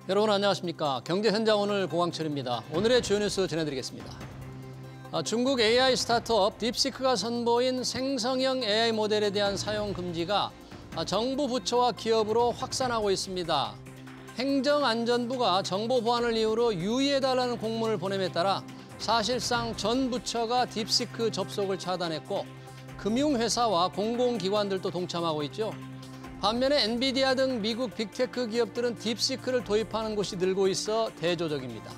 여러분 안녕하십니까. 경제현장 오늘 고광철입니다. 오늘의 주요 뉴스 전해드리겠습니다. 중국 AI 스타트업 딥시크가 선보인 생성형 AI 모델에 대한 사용 금지가 정부 부처와 기업으로 확산하고 있습니다. 행정안전부가 정보 보안을 이유로 유의해달라는 공문을 보냄에 따라 사실상 전 부처가 딥시크 접속을 차단했고 금융회사와 공공기관들도 동참하고 있죠. 반면에 엔비디아 등 미국 빅테크 기업들은 딥시크를 도입하는 곳이 늘고 있어 대조적입니다.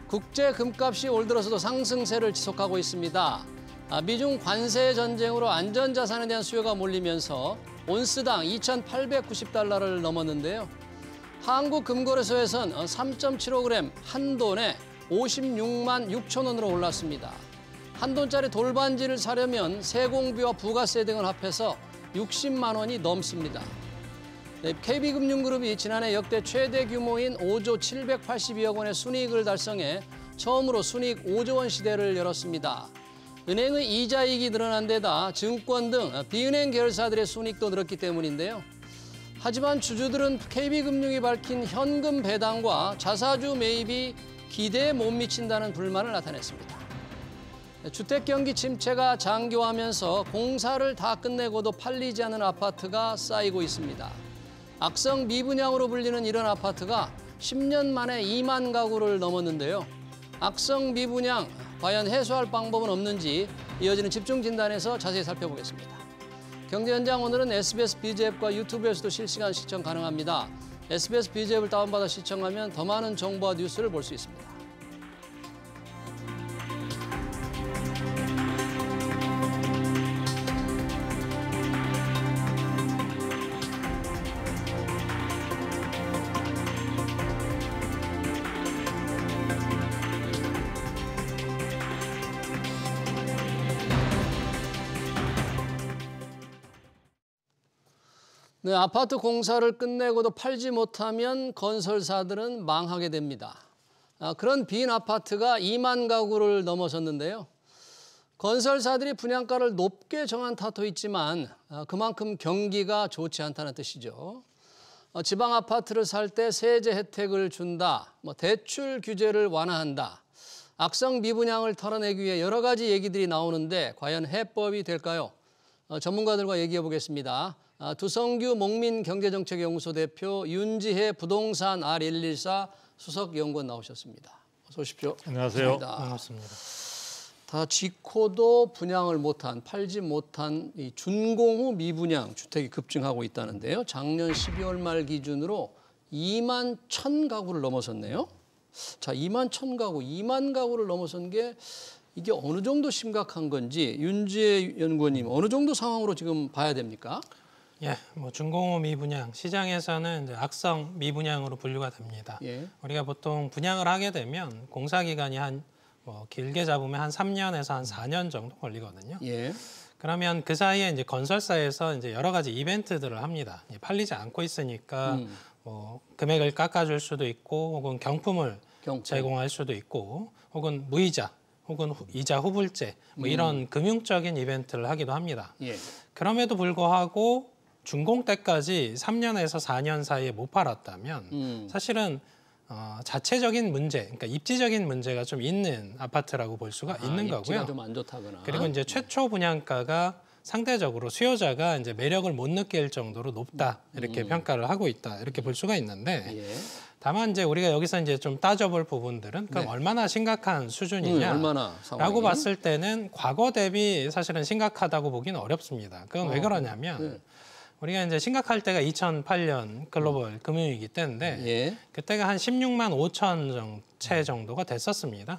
국제 금값이 올 들어서도 상승세를 지속하고 있습니다. 미중 관세 전쟁으로 안전자산에 대한 수요가 몰리면서 온스당 2,890달러를 넘었는데요. 한국금거래소에선 3.75g 한 돈에 56만 6천 원으로 올랐습니다. 한 돈짜리 돌반지를 사려면 세공비와 부가세 등을 합해서 60만 원이 넘습니다. KB금융그룹이 지난해 역대 최대 규모인 5조 782억 원의 순이익을 달성해 처음으로 순이익 5조 원 시대를 열었습니다. 은행의 이자이익이 늘어난 데다 증권 등 비은행 계열사들의 순이익도 늘었기 때문인데요. 하지만 주주들은 KB금융이 밝힌 현금 배당과 자사주 매입이 기대에 못 미친다는 불만을 나타냈습니다. 주택 경기 침체가 장기화하면서 공사를 다 끝내고도 팔리지 않는 아파트가 쌓이고 있습니다. 악성 미분양으로 불리는 이런 아파트가 10년 만에 2만 가구를 넘었는데요. 악성 미분양, 과연 해소할 방법은 없는지 이어지는 집중 진단에서 자세히 살펴보겠습니다. 경제현장 오늘은 SBS 비즈 앱과 유튜브에서도 실시간 시청 가능합니다. SBS 비즈 앱을 다운받아 시청하면 더 많은 정보와 뉴스를 볼 수 있습니다. 네, 아파트 공사를 끝내고도 팔지 못하면 건설사들은 망하게 됩니다. 그런 빈 아파트가 2만 가구를 넘어섰는데요. 건설사들이 분양가를 높게 정한 탓도 있지만 그만큼 경기가 좋지 않다는 뜻이죠. 지방 아파트를 살 때 세제 혜택을 준다, 대출 규제를 완화한다, 악성 미분양을 털어내기 위해 여러 가지 얘기들이 나오는데 과연 해법이 될까요? 전문가들과 얘기해 보겠습니다. 두성규 목민경제정책연구소 대표, 윤지혜 부동산 R114 수석연구원 나오셨습니다. 어서 오십시오. 안녕하세요. 반갑습니다. 다 짓고도 분양을 못한, 팔지 못한 이 준공후 미분양 주택이 급증하고 있다는데요. 작년 12월 말 기준으로 2만 1천 가구를 넘어섰네요. 자, 2만 1천 가구, 2만 가구를 넘어선 게 이게 어느 정도 심각한 건지 윤지혜 연구원님 어느 정도 상황으로 지금 봐야 됩니까? 예, 준공후 미분양 시장에서는 이제 악성 미분양으로 분류가 됩니다. 예. 우리가 보통 분양을 하게 되면 공사 기간이 길게 잡으면 한 3년에서 한 4년 정도 걸리거든요. 예. 그러면 그 사이에 이제 건설사에서 이제 여러 가지 이벤트들을 합니다. 팔리지 않고 있으니까 금액을 깎아줄 수도 있고, 혹은 경품을 제공할 수도 있고, 혹은 무이자, 혹은 이자 후불제 이런 금융적인 이벤트를 하기도 합니다. 예. 그럼에도 불구하고 준공 때까지 3년에서 4년 사이에 못 팔았다면 사실은 자체적인 문제, 그러니까 입지적인 문제가 좀 있는 아파트라고 볼 수가 있는 거고요. 입지가 좀 안 좋다거나. 그리고 이제 최초 분양가가 상대적으로 수요자가 이제 매력을 못 느낄 정도로 높다 이렇게 평가를 하고 있다 이렇게 볼 수가 있는데. 예. 다만 이제 우리가 여기서 이제 좀 따져볼 부분들은 그럼 네. 얼마나 심각한 수준이냐라고 봤을 때는 과거 대비 사실은 심각하다고 보기는 어렵습니다. 그건 왜 그러냐면 우리가 이제 심각할 때가 2008년 글로벌 금융위기 때인데 예. 그때가 한 16만 5천 채 정도가 됐었습니다.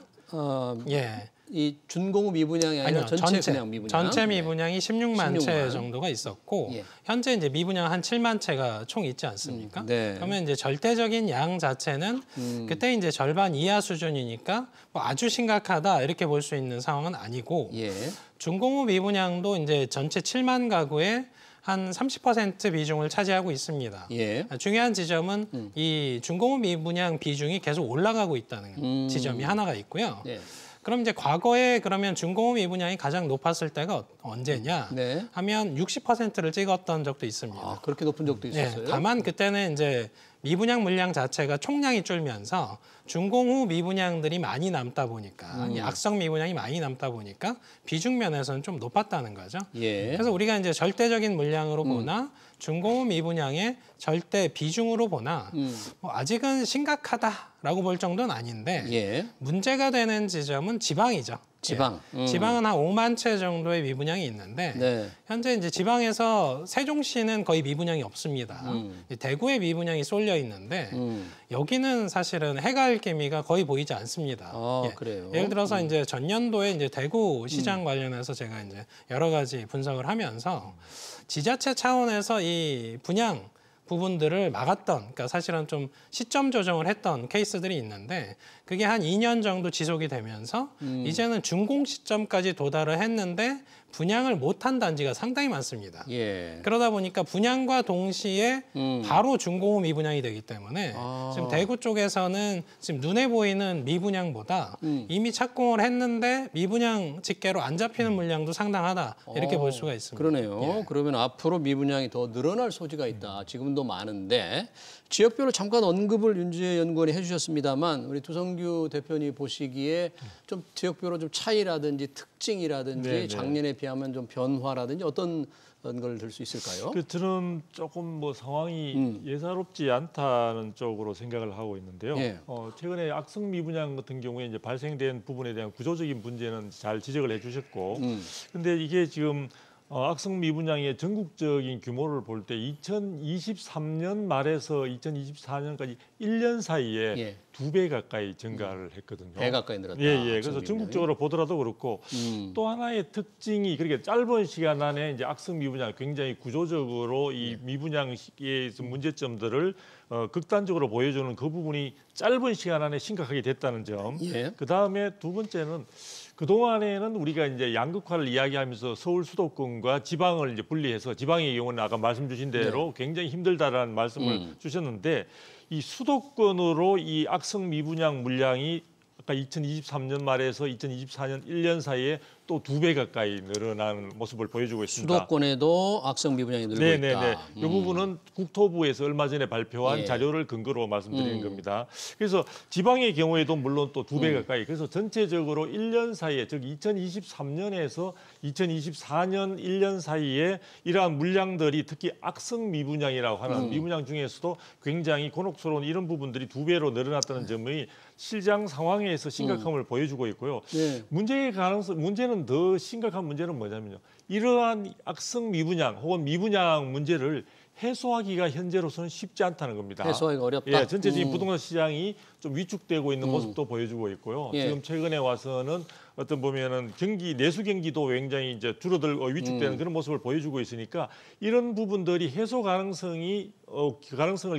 예. 이 준공후 미분양이 아니라 전체 그냥 미분양. 전체 미분양이 16만 채 정도가 있었고 예. 현재 이제 미분양 한 7만 채가 총 있지 않습니까? 네. 그러면 이제 절대적인 양 자체는 그때 이제 절반 이하 수준이니까 아주 심각하다 이렇게 볼 수 있는 상황은 아니고 예. 준공후 미분양도 이제 전체 7만 가구에 한 30% 비중을 차지하고 있습니다. 예. 중요한 지점은 이 준공후 미분양 비중이 계속 올라가고 있다는 지점이 하나가 있고요. 예. 그럼 이제 과거에 그러면 중공업 미분양이 가장 높았을 때가 언제냐 네. 하면 60%를 찍었던 적도 있습니다. 아, 그렇게 높은 적도 있었어요? 네, 다만 그때는 이제 미분양 물량 자체가 총량이 줄면서 준공후 미분양들이 많이 남다 보니까 이 악성 미분양이 많이 남다 보니까 비중 면에서는 좀 높았다는 거죠. 예. 그래서 우리가 이제 절대적인 물량으로 보나 준공후 미분양의 절대 비중으로 보나 뭐 아직은 심각하다라고 볼 정도는 아닌데 예. 문제가 되는 지점은 지방이죠. 지방. 예. 지방은 한 5만 채 정도의 미분양이 있는데 네. 현재 이제 지방에서 세종시는 거의 미분양이 없습니다. 대구에 미분양이 쏠려 있는데 여기는 사실은 해갈개미가 거의 보이지 않습니다. 아, 예. 그래요? 예를 들어서 이제 전년도에 이제 대구 시장 관련해서 제가 이제 여러 가지 분석을 하면서 지자체 차원에서 이 분양 부분들을 막았던, 그러니까 사실은 좀 시점 조정을 했던 케이스들이 있는데 그게 한 2년 정도 지속이 되면서 이제는 준공 시점까지 도달을 했는데 분양을 못한 단지가 상당히 많습니다. 예. 그러다 보니까 분양과 동시에 바로 준공후 미분양이 되기 때문에 지금 대구 쪽에서는 지금 눈에 보이는 미분양보다 이미 착공을 했는데 미분양 집계로 안 잡히는 물량도 상당하다 이렇게 볼 수가 있습니다. 그러네요. 예. 그러면 앞으로 미분양이 더 늘어날 소지가 있다. 지금도 많은데 지역별로 잠깐 언급을 윤지혜 연구원이 해주셨습니다만 우리 두성규 대표님 보시기에 좀 지역별로 좀 차이라든지 특징이라든지 네네. 작년에 비하면 좀 변화라든지 어떤 걸 들 수 있을까요? 저는 조금 뭐 상황이 예사롭지 않다는 쪽으로 생각을 하고 있는데요. 예. 최근에 악성 미분양 같은 경우에 이제 발생된 부분에 대한 구조적인 문제는 잘 지적을 해주셨고, 근데 이게 지금 악성 미분양의 전국적인 규모를 볼 때 2023년 말에서 2024년까지 1년 사이에 예. 2배 가까이 증가를 했거든요. 배 가까이 늘었다. 예. 악성 그래서 미분양이. 전국적으로 보더라도 그렇고 또 하나의 특징이 그렇게 짧은 시간 안에 이제 악성 미분양 굉장히 구조적으로 이 미분양의 문제점들을 극단적으로 보여주는 그 부분이 짧은 시간 안에 심각하게 됐다는 점. 예. 그 다음에 두 번째는 그동안에는 우리가 이제 양극화를 이야기하면서 서울 수도권과 지방을 이제 분리해서 지방의 경우는 아까 말씀 주신 대로 굉장히 힘들다라는 말씀을 주셨는데 이 수도권으로 이 악성 미분양 물량이 아까 2023년 말에서 2024년 1년 사이에 또 2배 가까이 늘어나는 모습을 보여주고 있습니다. 수도권에도 악성 미분양이 늘고 네네네. 있다. 이 부분은 국토부에서 얼마 전에 발표한 예. 자료를 근거로 말씀드리는 겁니다. 그래서 지방의 경우에도 물론 또 2배 가까이. 그래서 전체적으로 1년 사이에, 즉 2023년에서 2024년 1년 사이에 이러한 물량들이 특히 악성 미분양이라고 하는 미분양 중에서도 굉장히 곤혹스러운 이런 부분들이 2배로 늘어났다는 점이 시장 상황에서 심각함을 보여주고 있고요. 네. 문제는 더 심각한 문제는 뭐냐면요. 이러한 악성 미분양 혹은 미분양 문제를 해소하기가 현재로서는 쉽지 않다는 겁니다. 해소하기가 어렵다. 예, 전체적인 부동산 시장이 좀 위축되고 있는 모습도 보여주고 있고요. 예. 지금 최근에 와서는 어떤 보면은 내수 경기도 굉장히 이제 줄어들고 위축되는 그런 모습을 보여주고 있으니까 이런 부분들이 해소 가능성을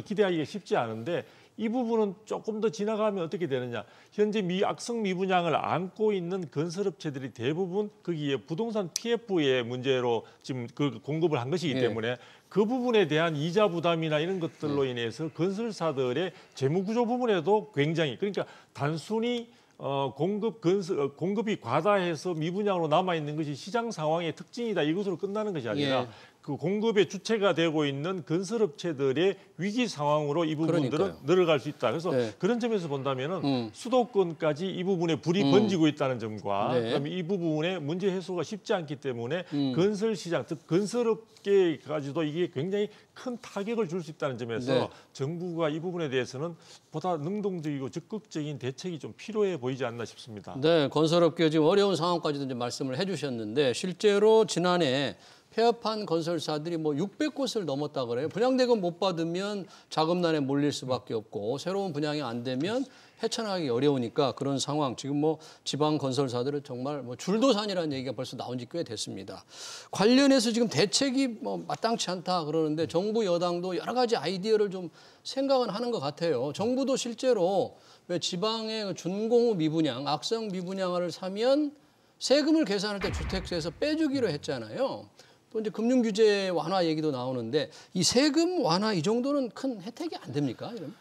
기대하기가 쉽지 않은데 이 부분은 조금 더 지나가면 어떻게 되느냐. 현재 악성 미분양을 안고 있는 건설업체들이 대부분 거기에 부동산 PF의 문제로 지금 그 공급을 한 것이기 때문에 그 부분에 대한 이자 부담이나 이런 것들로 인해서 건설사들의 재무구조 부분에도 굉장히 그러니까 단순히 공급이 과다해서 미분양으로 남아 있는 것이 시장 상황의 특징이다 이것으로 끝나는 것이 아니라 그 공급의 주체가 되고 있는 건설업체들의 위기 상황으로 이 부분들은 그러니까요. 늘어갈 수 있다. 그래서 네. 그런 점에서 본다면은 수도권까지 이 부분에 불이 번지고 있다는 점과 네. 그다음에 이 부분에 문제 해소가 쉽지 않기 때문에 건설 시장, 즉 건설업계까지도 이게 굉장히 큰 타격을 줄 수 있다는 점에서 네. 정부가 이 부분에 대해서는 보다 능동적이고 적극적인 대책이 좀 필요해 보이지 않나 싶습니다. 네, 건설업계 지금 어려운 상황까지도 이제 말씀을 해주셨는데 실제로 지난해 폐업한 건설사들이 뭐 600곳을 넘었다 그래요. 분양대금 못 받으면 자금난에 몰릴 수밖에 없고 새로운 분양이 안 되면 헤쳐나가기 어려우니까 그런 상황. 지금 뭐 지방 건설사들은 정말 뭐 줄도산이라는 얘기가 벌써 나온 지 꽤 됐습니다. 관련해서 지금 대책이 뭐 마땅치 않다 그러는데 정부 여당도 여러 가지 아이디어를 좀 생각은 하는 것 같아요. 정부도 실제로 왜 지방의 준공후 미분양, 악성 미분양을 사면 세금을 계산할 때 주택세에서 빼주기로 했잖아요. 또 이제 금융규제 완화 얘기도 나오는데 이 세금 완화 이 정도는 큰 혜택이 안 됩니까? 이러면?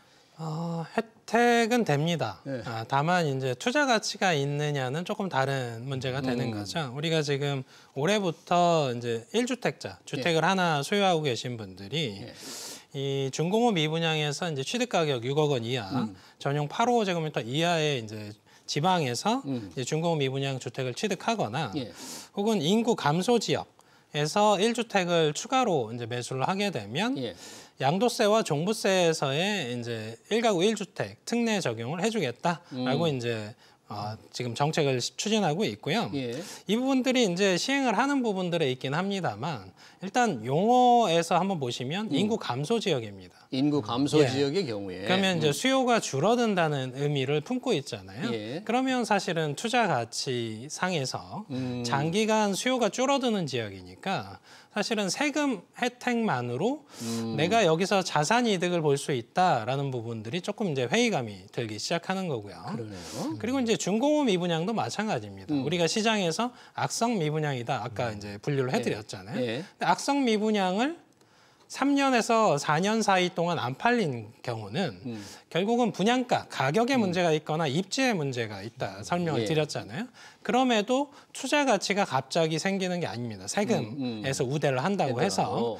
혜택은 됩니다. 네. 다만 이제 투자 가치가 있느냐는 조금 다른 문제가 되는 거죠. 우리가 지금 올해부터 이제 1주택자, 주택을 하나 소유하고 계신 분들이 이 중공업 미분양에서 이제 취득 가격 6억 원 이하, 전용 855제곱미터 이하의 이제 지방에서 이제 중공업 미분양 주택을 취득하거나 혹은 인구 감소 지역에서 1주택을 추가로 이제 매수를 하게 되면 양도세와 종부세에서의 이제 1가구 1주택 특례 적용을 해주겠다라고 이제 지금 정책을 추진하고 있고요. 이 부분들이 이제 시행을 하는 부분들에 있긴 합니다만 일단 용어에서 한번 보시면 인구 감소 지역입니다. 인구 감소 지역의 경우에 그러면 이제 수요가 줄어든다는 의미를 품고 있잖아요. 그러면 사실은 투자 가치 상에서 장기간 수요가 줄어드는 지역이니까 사실은 세금 혜택만으로 내가 여기서 자산 이득을 볼 수 있다라는 부분들이 조금 이제 회의감이 들기 시작하는 거고요. 그러네요. 그리고 이제 중공업 미분양도 마찬가지입니다. 우리가 시장에서 악성 미분양이다 아까 이제 분류를 해드렸잖아요. 근데 악성 미분양을 3년에서 4년 사이 동안 안 팔린 경우는 결국은 분양가, 가격에 문제가 있거나 입지에 문제가 있다 설명을 드렸잖아요. 그럼에도 투자 가치가 갑자기 생기는 게 아닙니다. 세금에서 우대를 한다고 해서.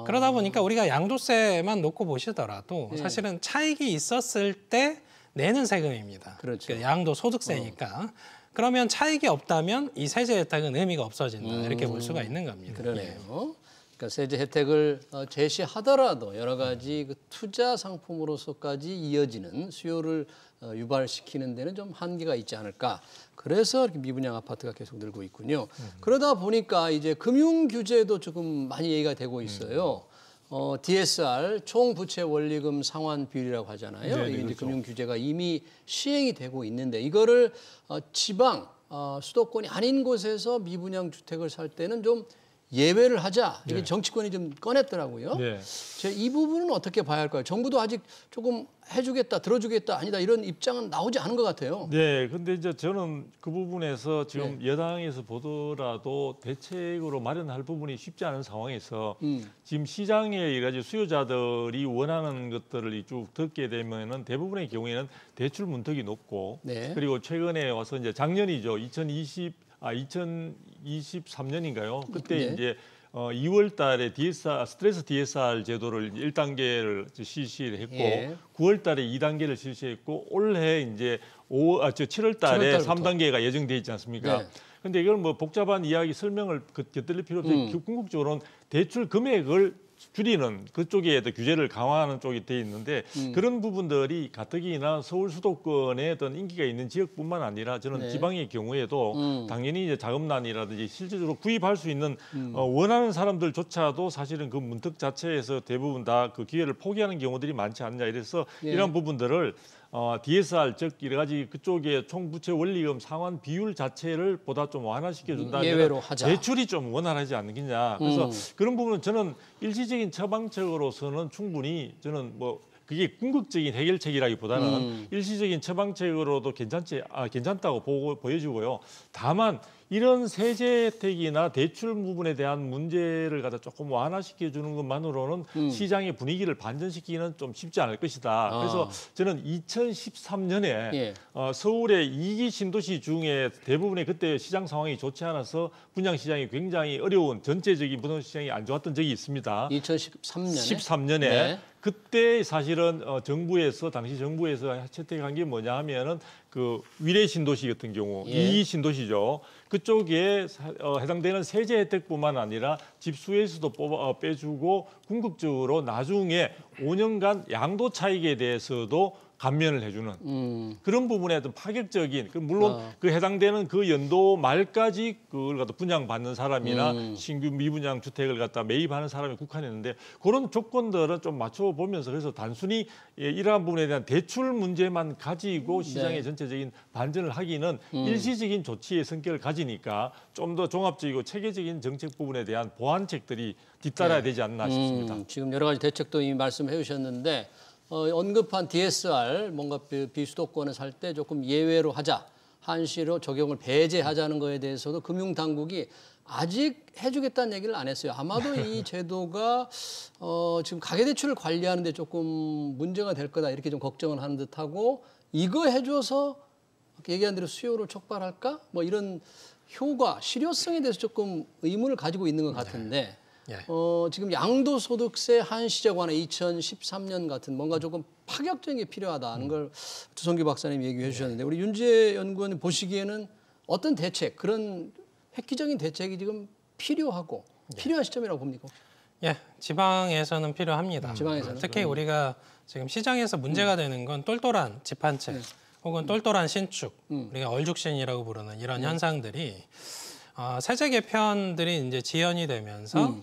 그러다 보니까 우리가 양도세만 놓고 보시더라도 사실은 차익이 있었을 때 내는 세금입니다. 그렇죠. 양도 소득세니까. 그러면 차익이 없다면 이 세제 혜택은 의미가 없어진다. 이렇게 볼 수가 있는 겁니다. 그러네요. 그러니까 세제 혜택을 제시하더라도 여러 가지 그 투자 상품으로서까지 이어지는 수요를 유발시키는 데는 좀 한계가 있지 않을까. 그래서 이렇게 미분양 아파트가 계속 늘고 있군요. 그러다 보니까 이제 금융 규제도 조금 많이 얘기가 되고 있어요. DSR 총 부채 원리금 상환 비율이라고 하잖아요. 네, 이게 이제 그렇죠. 금융 규제가 이미 시행이 되고 있는데 이거를 지방 수도권이 아닌 곳에서 미분양 주택을 살 때는 좀 예외를 하자. 이게 정치권이 좀 꺼냈더라고요. 이 부분은 어떻게 봐야 할까요? 정부도 아직 조금 해주겠다, 들어주겠다, 아니다 이런 입장은 나오지 않은 것 같아요. 네, 근데 이제 저는 그 부분에서 지금 여당에서 보더라도 대책으로 마련할 부분이 쉽지 않은 상황에서 지금 시장에 여러 가지 수요자들이 원하는 것들을 쭉 듣게 되면은 대부분의 경우에는 대출 문턱이 높고 그리고 최근에 와서 이제 작년이죠. 2023년인가요? 그때 이제 2월 달에 스트레스 DSR 제도를 1단계를 실시를 했고 9월 달에 2단계를 실시했고 올해 이제 7월 달에 3단계가 예정돼 있지 않습니까? 근데 이걸 뭐 복잡한 이야기 설명을 곁들일 필요 없이 궁극적으로는 대출 금액을 줄이는 그쪽에 규제를 강화하는 쪽이 돼 있는데 그런 부분들이 가뜩이나 서울 수도권에 어떤 인기가 있는 지역뿐만 아니라 저는 지방의 경우에도 당연히 이제 자금난이라든지 실질적으로 구입할 수 있는 원하는 사람들조차도 사실은 그 문턱 자체에서 대부분 다 그 기회를 포기하는 경우들이 많지 않냐 이래서 이런 부분들을 DSR 즉 여러 가지 그쪽에 총부채 원리금 상환 비율 자체를 보다 좀 완화시켜 준다. 예외로 하자. 대출이 좀 원활하지 않느냐. 그래서 그런 부분은 저는 일시적인 처방책으로서는 충분히 저는 뭐 그게 궁극적인 해결책이라기보다는 일시적인 처방책으로도 괜찮다고 보여지고요. 다만 이런 세제 혜택이나 대출 부분에 대한 문제를 갖다 조금 완화시켜 주는 것만으로는 시장의 분위기를 반전시키기는 좀 쉽지 않을 것이다. 그래서 저는 2013년에 서울의 2기 신도시 중에 대부분의 그때 시장 상황이 좋지 않아서 분양 시장이 굉장히 어려운 전체적인 부동산 시장이 안 좋았던 적이 있습니다. 13년에 그때 사실은 당시 정부에서 채택한 게 뭐냐 하면은 그 위례 신도시 같은 경우 2기 신도시죠. 그쪽에 해당되는 세제 혜택뿐만 아니라 집수에서도 빼주고 궁극적으로 나중에 5년간 양도 차익에 대해서도 감면을 해주는 그런 부분에 어떤 파격적인 물론 그 해당되는 그 연도 말까지 그걸 갖다 분양받는 사람이나 신규 미분양 주택을 갖다 매입하는 사람이 국한했는데 그런 조건들은 좀 맞춰보면서 그래서 단순히 이러한 부분에 대한 대출 문제만 가지고 시장의 전체적인 반전을 하기는 일시적인 조치의 성격을 가지니까 좀 더 종합적이고 체계적인 정책 부분에 대한 보완책들이 뒤따라야 되지 않나 싶습니다. 지금 여러 가지 대책도 이미 말씀해 주셨는데 언급한 DSR 뭔가 비수도권에 살 때 조금 예외로 하자. 한시로 적용을 배제하자는 거에 대해서도 금융당국이 아직 해주겠다는 얘기를 안 했어요. 아마도 이 제도가 지금 가계대출을 관리하는 데 조금 문제가 될 거다 이렇게 좀 걱정을 하는 듯하고 이거 해줘서 얘기한 대로 수요를 촉발할까? 뭐 이런 효과, 실효성에 대해서 조금 의문을 가지고 있는 것 같은데 네. 지금 양도소득세 한시제 관한 2013년 같은 뭔가 조금 파격적인 게 필요하다는 걸 주성규 박사님이 얘기해 주셨는데 우리 윤지혜 연구원님 보시기에는 어떤 대책, 그런 획기적인 대책이 지금 필요하고 필요한 시점이라고 봅니까? 예, 지방에서는 필요합니다. 지방에서는? 특히 우리가 지금 시장에서 문제가 되는 건 똘똘한 집 한 채 혹은 똘똘한 신축, 우리가 얼죽신이라고 부르는 이런 현상들이 세제 개편들이 이제 지연이 되면서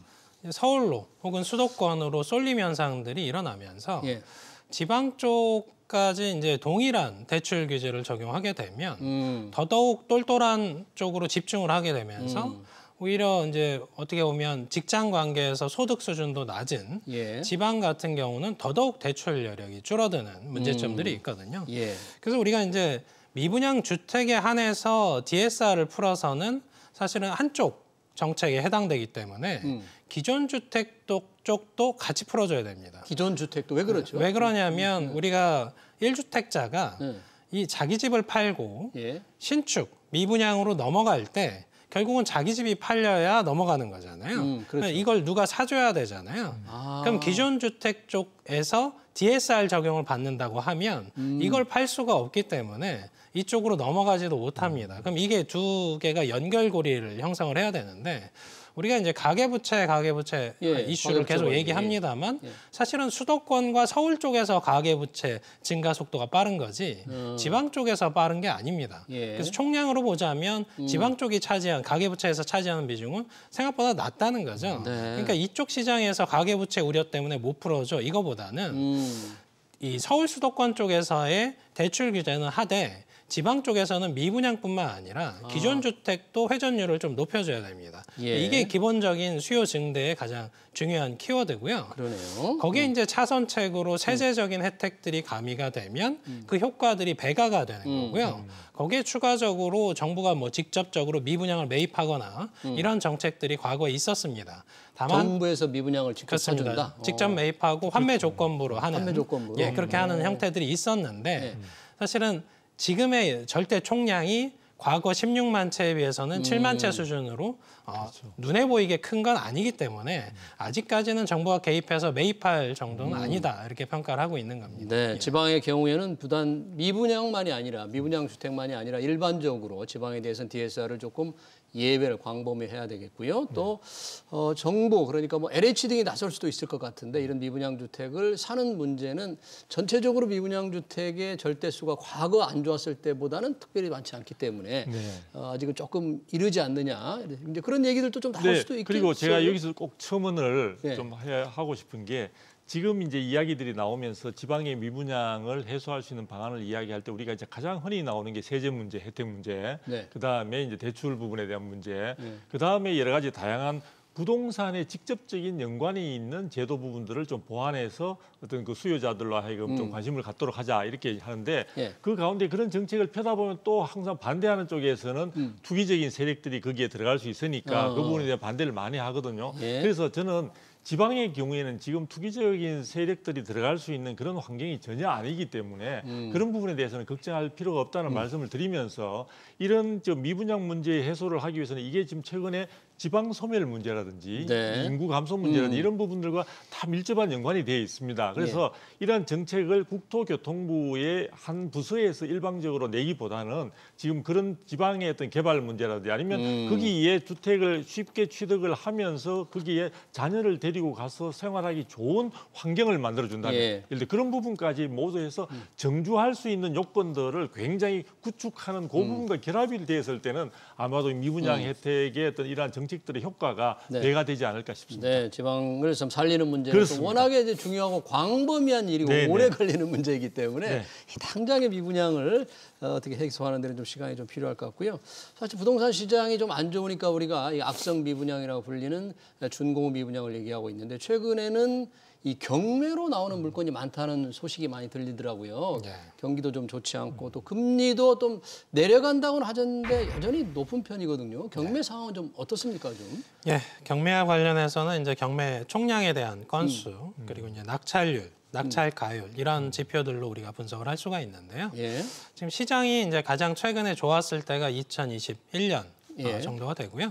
서울로 혹은 수도권으로 쏠림 현상들이 일어나면서 예. 지방 쪽까지 이제 동일한 대출 규제를 적용하게 되면 더더욱 똘똘한 쪽으로 집중을 하게 되면서 오히려 이제 어떻게 보면 직장 관계에서 소득 수준도 낮은 예. 지방 같은 경우는 더더욱 대출 여력이 줄어드는 문제점들이 있거든요. 예. 그래서 우리가 이제 미분양 주택에 한해서 DSR을 풀어서는 사실은 한쪽 정책에 해당되기 때문에 기존 주택 쪽도 같이 풀어줘야 됩니다. 기존 주택도 왜 그렇죠? 왜 그러냐면 우리가 1주택자가 이 자기 집을 팔고 예. 신축, 미분양으로 넘어갈 때 결국은 자기 집이 팔려야 넘어가는 거잖아요. 그렇죠. 그러니까 이걸 누가 사줘야 되잖아요. 아. 그럼 기존 주택 쪽에서 DSR 적용을 받는다고 하면 이걸 팔 수가 없기 때문에 이쪽으로 넘어가지도 못합니다. 그럼 이게 두 개가 연결고리를 형성을 해야 되는데 우리가 이제 가계부채 예, 이슈를 계속 가계부채 얘기합니다만 예. 사실은 수도권과 서울 쪽에서 가계부채 증가 속도가 빠른 거지 지방 쪽에서 빠른 게 아닙니다. 예. 그래서 총량으로 보자면 지방 쪽이 차지한 가계부채에서 차지하는 비중은 생각보다 낮다는 거죠. 네. 그러니까 이쪽 시장에서 가계부채 우려 때문에 못 풀어줘 이거보다는 이 서울 수도권 쪽에서의 대출 규제는 하되 지방 쪽에서는 미분양뿐만 아니라 기존 주택도 회전율을 좀 높여줘야 됩니다. 예. 이게 기본적인 수요 증대의 가장 중요한 키워드고요. 그러네요. 거기에 이제 차선책으로 세제적인 혜택들이 가미가 되면 그 효과들이 배가가 되는 거고요. 거기에 추가적으로 정부가 뭐 직접적으로 미분양을 매입하거나 이런 정책들이 과거에 있었습니다. 다만 정부에서 미분양을 직접 그렇습니다. 사준다. 직접 매입하고 환매 조건부로 하는 환매 조건부로? 예, 그렇게 하는 형태들이 있었는데 사실은 지금의 절대 총량이 과거 16만 채에 비해서는 7만 채 수준으로 눈에 보이게 큰 건 아니기 때문에 아직까지는 정부가 개입해서 매입할 정도는 아니다 이렇게 평가를 하고 있는 겁니다. 네, 지방의 경우에는 비단 미분양만이 아니라 미분양 주택만이 아니라 일반적으로 지방에 대해서는 DSR을 조금 예외를 광범위해야 되겠고요. 또 정부 그러니까 뭐 LH 등이 나설 수도 있을 것 같은데 이런 미분양 주택을 사는 문제는 전체적으로 미분양 주택의 절대수가 과거 안 좋았을 때보다는 특별히 많지 않기 때문에 아직은 조금 이르지 않느냐 이제 그런 얘기들도 좀 나올 수도 있겠죠. 그리고 제가 여기서 꼭 첨언을 네. 좀 하고 싶은 게 지금 이제 이야기들이 나오면서 지방의 미분양을 해소할 수 있는 방안을 이야기할 때 우리가 이제 가장 흔히 나오는 게 세제 문제, 혜택 문제, 네. 그다음에 이제 대출 부분에 대한 문제, 그다음에 여러 가지 다양한 부동산에 직접적인 연관이 있는 제도 부분들을 좀 보완해서 어떤 그 수요자들로 하여금 좀 관심을 갖도록 하자 이렇게 하는데 예. 그 가운데 그런 정책을 펴다 보면 또 항상 반대하는 쪽에서는 투기적인 세력들이 거기에 들어갈 수 있으니까 그 부분에 대한 반대를 많이 하거든요. 예. 그래서 저는 지방의 경우에는 지금 투기적인 세력들이 들어갈 수 있는 그런 환경이 전혀 아니기 때문에 그런 부분에 대해서는 걱정할 필요가 없다는 말씀을 드리면서 이런 미분양 문제 해소를 하기 위해서는 이게 지금 최근에 지방 소멸 문제라든지 네. 인구 감소 문제라든지 이런 부분들과 다 밀접한 연관이 되어 있습니다. 그래서 이러한 정책을 국토교통부의 한 부서에서 일방적으로 내기보다는 지금 그런 지방의 어떤 개발 문제라든지 아니면 거기에 주택을 쉽게 취득을 하면서 거기에 자녀를 데리고 가서 생활하기 좋은 환경을 만들어준다면 예. 예를 들어 그런 부분까지 모두 해서 정주할 수 있는 요건들을 굉장히 구축하는 그 부분과 결합이 되었을 때는 아마도 미분양 혜택의 어떤 이러한 정책들의 효과가 배가 되지 않을까 싶습니다. 네, 지방을 좀 살리는 문제는 또 그렇습니다. 워낙에 이제 중요하고 광범위한 일이고 네, 오래 네. 걸리는 문제이기 때문에 네. 이 당장의 미분양을 어떻게 해소하는 데는 좀 시간이 좀 필요할 것 같고요. 사실 부동산 시장이 좀 안 좋으니까 우리가 이 악성 미분양이라고 불리는 준공후 미분양을 얘기하고 있는데 최근에는 이 경매로 나오는 물건이 많다는 소식이 많이 들리더라고요. 네. 경기도 좀 좋지 않고 또 금리도 좀 내려간다고는 하던데 여전히 높은 편이거든요. 경매 상황은 좀 어떻습니까, 좀? 예, 경매와 관련해서는 이제 경매 총량에 대한 건수 그리고 이제 낙찰률, 낙찰 가율 이런 지표들로 우리가 분석을 할 수가 있는데요. 예. 지금 시장이 이제 가장 최근에 좋았을 때가 2021년 예. 정도가 되고요.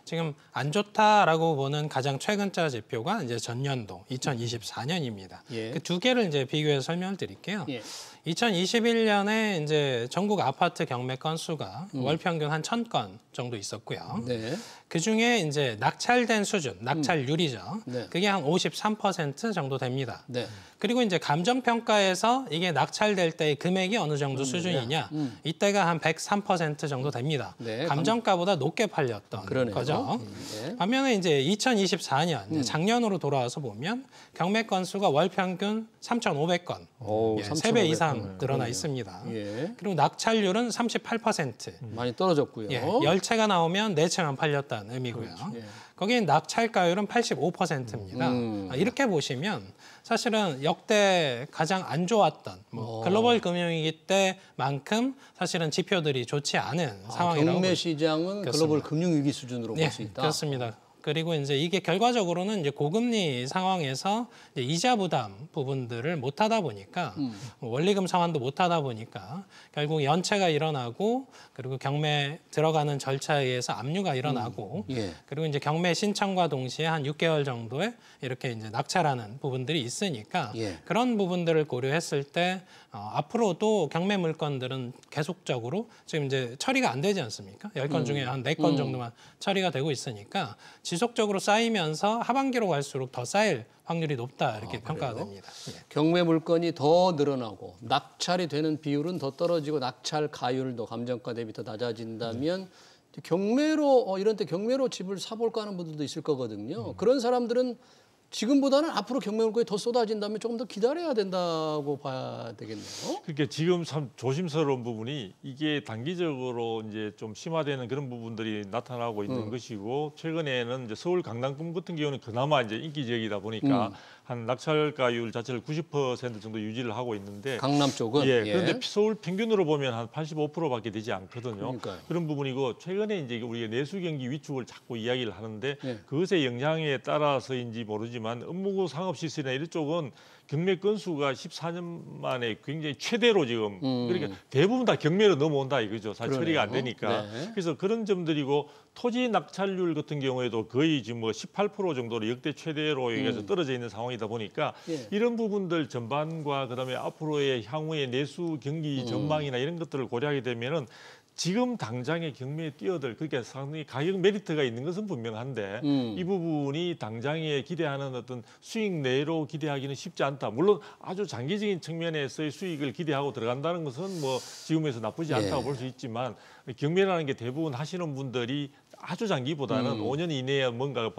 지금 안 좋다라고 보는 가장 최근자 지표가 이제 전년도 2024년입니다. 예. 그 두 개를 이제 비교해서 설명을 드릴게요. 예. 2021년에 이제 전국 아파트 경매 건수가 월 평균 한 1,000건 정도 있었고요. 네. 그 중에 이제 낙찰된 수준, 낙찰률이죠. 네. 그게 한 53% 정도 됩니다. 네. 그리고 이제 감정평가에서 이게 낙찰될 때의 금액이 어느 정도 수준이냐, 이때가 한 103% 정도 됩니다. 네, 감정가보다 높게 팔렸던 그러네요. 거죠. 네. 반면에 이제 2024년, 이제 작년으로 돌아와서 보면 경매 건수가 월 평균 3,500건, 오, 3배 이상 늘어나 그러네요. 있습니다. 예. 그리고 낙찰률은 38%. 많이 떨어졌고요. 예, 10채가 나오면 4채만 팔렸다는 의미고요. 예. 거긴 낙찰가율은 85%입니다. 이렇게 보시면 사실은 역대 가장 안 좋았던 글로벌 금융위기 때만큼 사실은 지표들이 좋지 않은 상황이라고 경매 시장은 그렇습니다. 글로벌 금융위기 수준으로 볼 수 있다. 그렇습니다. 그리고 이제 이게 결과적으로는 이제 고금리 상황에서 이제 이자 부담 부분들을 못 하다 보니까 원리금 상환도 못 하다 보니까 결국 연체가 일어나고 그리고 경매 들어가는 절차에 의해서 압류가 일어나고 예. 그리고 이제 경매 신청과 동시에 한 6개월 정도에 이렇게 이제 낙찰하는 부분들이 있으니까 예. 그런 부분들을 고려했을 때 앞으로도 경매 물건들은 계속적으로 지금 이제 처리가 안 되지 않습니까? 10건 중에 한 4건 정도만 처리가 되고 있으니까 지속적으로 쌓이면서 하반기로 갈수록 더 쌓일 확률이 높다 이렇게 평가가 됩니다. 예. 경매 물건이 더 늘어나고 낙찰이 되는 비율은 더 떨어지고 낙찰 가율도 감정가 대비 더 낮아진다면 경매로 이런 때 경매로 집을 사볼까 하는 분들도 있을 거거든요. 그런 사람들은 지금보다는 앞으로 경매 물건이 더 쏟아진다면 조금 더 기다려야 된다고 봐야 되겠네요. 그러니까 지금 참 조심스러운 부분이 이게 단기적으로 이제 좀 심화되는 그런 부분들이 나타나고 있는 것이고 최근에는 이제 서울 강남권 같은 경우는 그나마 이제 인기 지역이다 보니까 한 낙찰가율 자체를 90% 정도 유지를 하고 있는데 강남 쪽은 예, 그런데 서울 평균으로 보면 한 85%밖에 되지 않거든요. 그러니까요. 그런 부분이고 최근에 이제 우리가 내수 경기 위축을 자꾸 이야기를 하는데 예. 그것의 영향에 따라서인지 모르지만 업무 상업시설이나 이런 쪽은 경매 건수가 14년 만에 굉장히 최대로 지금 그러니까 대부분 다 경매로 넘어온다 이거죠. 사실 처리가 안 그러네요. 되니까. 네. 그래서 그런 점들이고 토지 낙찰률 같은 경우에도 거의 지금 뭐 18% 정도로 역대 최대로 여기서 떨어져 있는 상황이다 보니까 예. 이런 부분들 전반과 그다음에 앞으로의 향후의 내수 경기 전망이나 이런 것들을 고려하게 되면은 지금 당장의 경매에 뛰어들 그러니까 상당히 가격 메리트가 있는 것은 분명한데 이 부분이 당장에 기대하는 어떤 수익 내로 기대하기는 쉽지 않다. 물론 아주 장기적인 측면에서의 수익을 기대하고 들어간다는 것은 뭐 지금에서 나쁘지 않다고 볼 수 있지만 경매라는 게 대부분 하시는 분들이 아주 장기보다는 5년 이내에 뭔가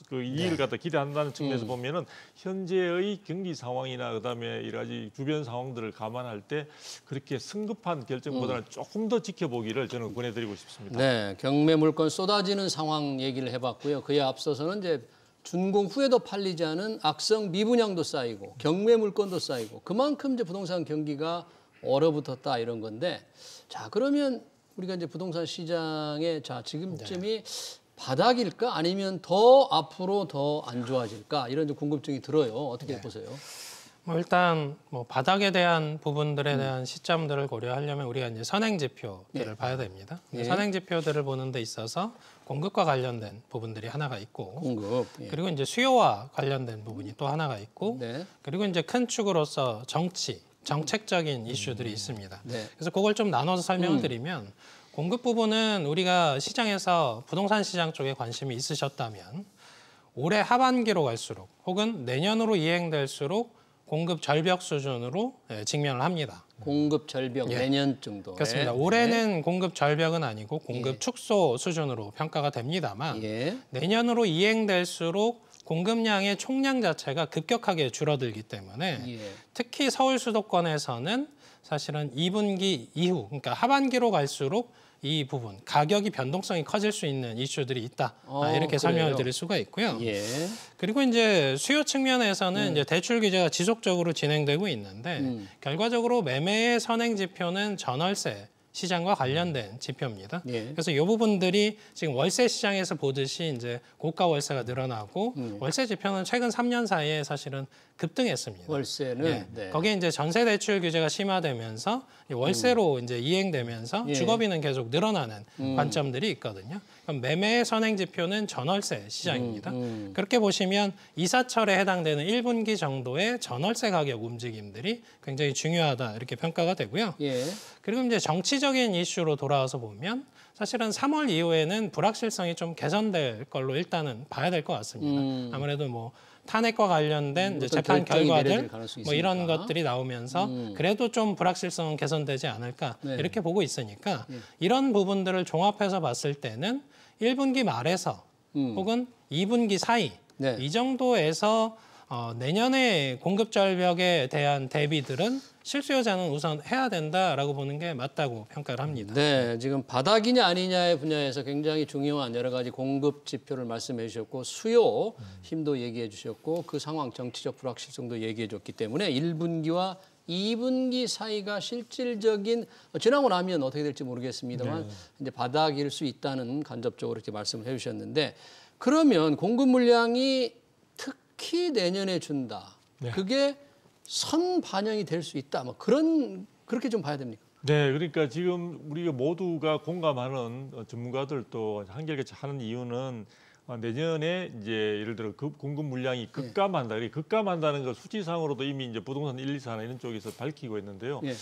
그 이익을 갖다 기대한다는 측면에서 보면은 현재의 경기 상황이나 그다음에 여러 가지 주변 상황들을 감안할 때 그렇게 성급한 결정보다는 조금 더 지켜보기를 저는 권해드리고 싶습니다. 네, 경매 물건 쏟아지는 상황 얘기를 해봤고요. 그에 앞서서는 이제 준공 후에도 팔리지 않은 악성 미분양도 쌓이고 경매 물건도 쌓이고 그만큼 이제 부동산 경기가 얼어붙었다 이런 건데 자 그러면 우리가 이제 부동산 시장에 자 지금쯤이 바닥일까 아니면 더 앞으로 더 안 좋아질까 이런 궁금증이 들어요. 어떻게 보세요? 뭐 일단 뭐 바닥에 대한 부분들에 대한 시점들을 고려하려면 우리가 이제 선행 지표들을 봐야 됩니다. 예. 선행 지표들을 보는 데 있어서 공급과 관련된 부분들이 하나가 있고 공급. 예. 그리고 이제 수요와 관련된 부분이 또 하나가 있고 네. 그리고 이제 큰 축으로서 정책적인 이슈들이 있습니다. 네. 그래서 그걸 좀 나눠서 설명을 드리면 공급 부분은 우리가 시장에서 부동산 시장 쪽에 관심이 있으셨다면 올해 하반기로 갈수록 혹은 내년으로 이행될수록 공급 절벽 수준으로 직면을 합니다. 공급 절벽 예. 내년 정도. 그렇습니다. 올해는 공급 절벽은 아니고 공급 축소 수준으로 평가가 됩니다만 예. 내년으로 이행될수록 공급량의 총량 자체가 급격하게 줄어들기 때문에 예. 특히 서울 수도권에서는 사실은 2분기 이후, 그러니까 하반기로 갈수록 이 부분, 가격이 변동성이 커질 수 있는 이슈들이 있다. 이렇게 설명을 드릴 수가 있고요. 예. 그리고 이제 수요 측면에서는 이제 대출 규제가 지속적으로 진행되고 있는데 결과적으로 매매의 선행 지표는 전월세 시장과 관련된 지표입니다. 예. 그래서 이 부분들이 지금 월세 시장에서 보듯이 이제 고가 월세가 늘어나고 월세 지표는 최근 3년 사이에 사실은 급등했습니다. 월세는 예. 네. 거기에 이제 전세 대출 규제가 심화되면서 월세로 이제 이행되면서 예. 주거비는 계속 늘어나는 관점들이 있거든요. 그럼 매매의 선행 지표는 전월세 시장입니다. 그렇게 보시면 이사철에 해당되는 1분기 정도의 전월세 가격 움직임들이 굉장히 중요하다 이렇게 평가가 되고요. 예. 그리고 이제 정치적인 이슈로 돌아와서 보면 사실은 3월 이후에는 불확실성이 좀 개선될 걸로 일단은 봐야 될 것 같습니다. 아무래도 뭐 탄핵과 관련된 이제 재판 결과들 뭐 이런 것들이 나오면서 그래도 좀 불확실성은 개선되지 않을까 네. 이렇게 보고 있으니까 이런 부분들을 종합해서 봤을 때는 1분기 말에서 혹은 2분기 사이 네. 이 정도에서 내년에 공급 절벽에 대한 대비들은 실수요자는 우선 해야 된다라고 보는 게 맞다고 평가를 합니다. 네, 지금 바닥이냐 아니냐의 분야에서 굉장히 중요한 여러 가지 공급 지표를 말씀해 주셨고 수요 힘도 얘기해 주셨고 그 상황 정치적 불확실성도 얘기해 줬기 때문에 1분기와 2분기 사이가 실질적인 지나고 나면 어떻게 될지 모르겠습니다만 이제 바닥일 수 있다는 간접적으로 이렇게 말씀을 해주셨는데 그러면 공급 물량이 특히 내년에 준다. 네. 그게 선 반영이 될 수 있다. 뭐 그렇게 좀 봐야 됩니까? 네, 그러니까 지금 우리가 모두가 공감하는 전문가들도 한결같이 하는 이유는 내년에 이제 예를 들어 공급 물량이 급감한다. 급감한다는 걸 수치상으로도 이미 이제 부동산 1, 2, 4나 이런 쪽에서 밝히고 있는데요. 예.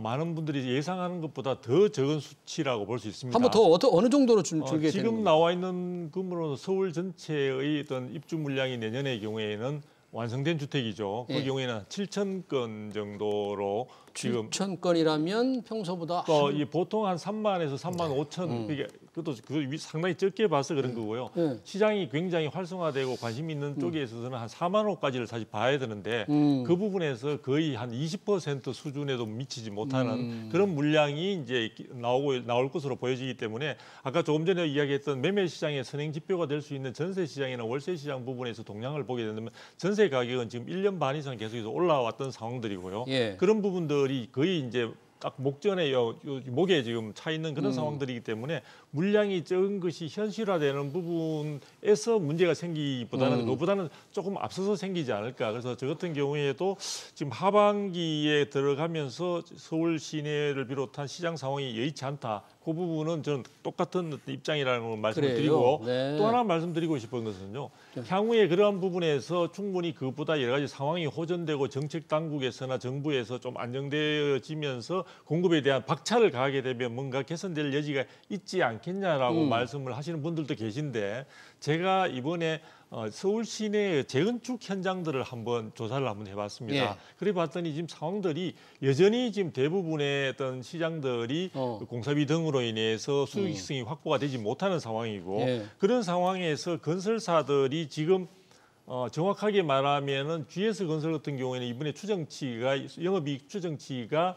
많은 분들이 예상하는 것보다 더 적은 수치라고 볼 수 있습니다. 한번 더 어느 정도로 줄게 되는 지금 겁니까? 나와 있는 금으로 서울 전체의 어떤 입주 물량이 내년의 경우에는 완성된 주택이죠. 그 예. 경우에는 7천 건 정도로 지금 7천 건이라면 평소보다 이 보통 한 3만에서 3만 5천 그게 그것도 상당히 적게 봐서 그런 거고요. 네. 시장이 굉장히 활성화되고 관심 있는 쪽에 있어서는 한 4만 호까지를 사실 봐야 되는데 그 부분에서 거의 한 20% 수준에도 미치지 못하는 그런 물량이 이제 나올 것으로 보여지기 때문에 아까 조금 전에 이야기했던 매매 시장의 선행 지표가 될 수 있는 전세 시장이나 월세 시장 부분에서 동향을 보게 된다면 전세 가격은 지금 1년 반 이상 계속해서 올라왔던 상황들이고요. 예. 그런 부분들이 거의 이제 딱 목전에 목에 지금 차 있는 그런 상황들이기 때문에 물량이 적은 것이 현실화되는 부분에서 문제가 생기기보다는 그보다는 조금 앞서서 생기지 않을까. 그래서 저 같은 경우에도 지금 하반기에 들어가면서 서울 시내를 비롯한 시장 상황이 여의치 않다. 그 부분은 저는 똑같은 입장이라는 걸 말씀을 드리고 네. 또 하나 말씀드리고 싶은 것은요. 향후에 그러한 부분에서 충분히 그보다 여러 가지 상황이 호전되고 정책 당국에서나 정부에서 좀 안정되어지면서 공급에 대한 박차를 가하게 되면 뭔가 개선될 여지가 있지 않겠냐라고 말씀을 하시는 분들도 계신데 제가 이번에 서울 시내의 재건축 현장들을 한번 조사를 한번 해봤습니다. 예. 그래 봤더니 지금 상황들이 여전히 지금 대부분의 어떤 시장들이 공사비 등으로 인해서 수익성이 확보가 되지 못하는 상황이고 예. 그런 상황에서 건설사들이 지금 정확하게 말하면은 GS 건설 같은 경우에는 이번에 영업이익 추정치가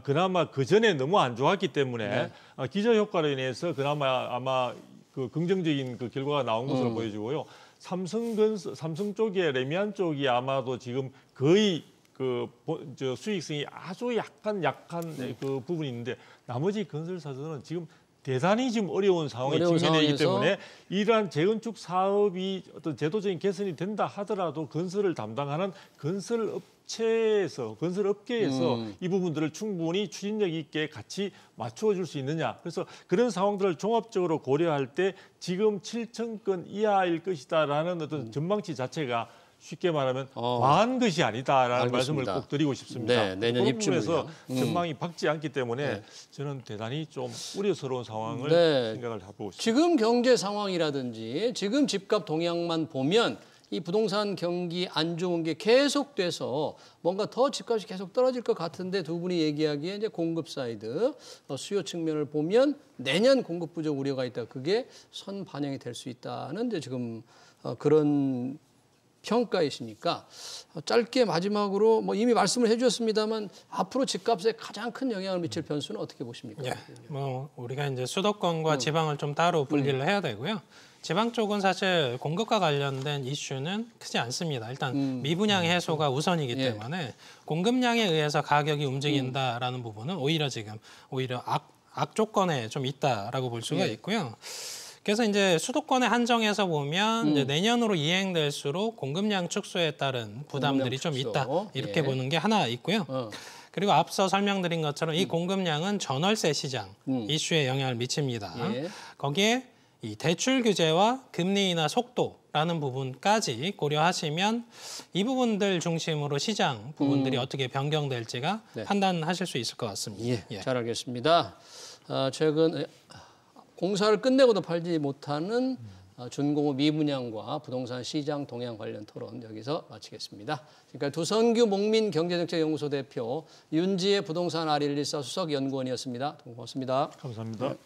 그나마 그 전에 너무 안 좋았기 때문에 기저 효과로 인해서 그나마 아마 그 긍정적인 그 결과가 나온 것으로 보여지고요. 삼성 쪽에 레미안 쪽이 아마도 지금 거의 저 수익성이 아주 약한 그 부분이 있는데 나머지 건설사들은 지금 대단히 지금 어려운 상황에 직면해 있기 때문에 이러한 재건축 사업이 어떤 제도적인 개선이 된다 하더라도 건설을 담당하는 건설업계에서 이 부분들을 충분히 추진력 있게 같이 맞추어 줄 수 있느냐. 그래서 그런 상황들을 종합적으로 고려할 때 지금 7천 건 이하일 것이다라는 어떤 전망치 자체가 쉽게 말하면 과한 것이 아니다라는 알겠습니다. 말씀을 꼭 드리고 싶습니다. 네, 내년 입주에서 입주물량. 전망이 밝지 않기 때문에 네. 저는 대단히 좀 우려스러운 상황을 네. 생각을 해보고 있습니다. 지금 경제 상황이라든지 지금 집값 동향만 보면 이 부동산 경기 안 좋은 게 계속돼서 뭔가 더 집값이 계속 떨어질 것 같은데 두 분이 얘기하기에 이제 공급 사이드 수요 측면을 보면 내년 공급 부족 우려가 있다. 그게 선 반영이 될 수 있다는 이제 지금 그런 평가이시니까 짧게 마지막으로 뭐 이미 말씀을 해주셨습니다만 앞으로 집값에 가장 큰 영향을 미칠 변수는 어떻게 보십니까? 예, 뭐 우리가 이제 수도권과 지방을 좀 따로 분리를 해야 되고요. 지방 쪽은 사실 공급과 관련된 이슈는 크지 않습니다. 일단 미분양 해소가 우선이기 때문에 공급량에 의해서 가격이 움직인다라는 부분은 오히려 지금 악조건에 좀 있다라고 볼 수가 있고요. 그래서 이제 수도권에 한정해서 보면 이제 내년으로 이행될수록 공급량 축소에 따른 부담들이 좀 있다. 이렇게 보는 게 하나 있고요. 그리고 앞서 설명드린 것처럼 이 공급량은 전월세 시장 이슈에 영향을 미칩니다. 거기에 이 대출 규제와 금리 인하 속도라는 부분까지 고려하시면 이 부분들 중심으로 시장 부분들이 어떻게 변경될지가 판단하실 수 있을 것 같습니다. 예. 잘 알겠습니다. 최근 공사를 끝내고도 팔지 못하는 준공업 미분양과 부동산 시장 동향 관련 토론 여기서 마치겠습니다. 지금까지 두선규 목민경제정책연구소 대표, 윤지혜 부동산 아릴리사 수석연구원이었습니다. 고맙습니다. 감사합니다. 네.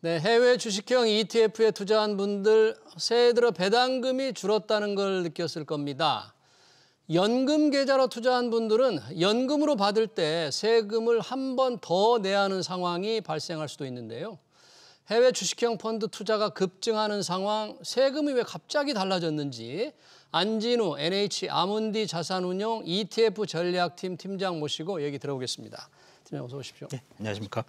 네, 해외 주식형 ETF에 투자한 분들 새해 들어 배당금이 줄었다는 걸 느꼈을 겁니다. 연금 계좌로 투자한 분들은 연금으로 받을 때 세금을 한 번 더 내야 하는 상황이 발생할 수도 있는데요. 해외 주식형 펀드 투자가 급증하는 상황, 세금이 왜 갑자기 달라졌는지 안진우 NH 아문디 자산운용 ETF 전략팀 팀장 모시고 얘기 들어보겠습니다. 팀장 어서 오십시오. 네, 안녕하십니까.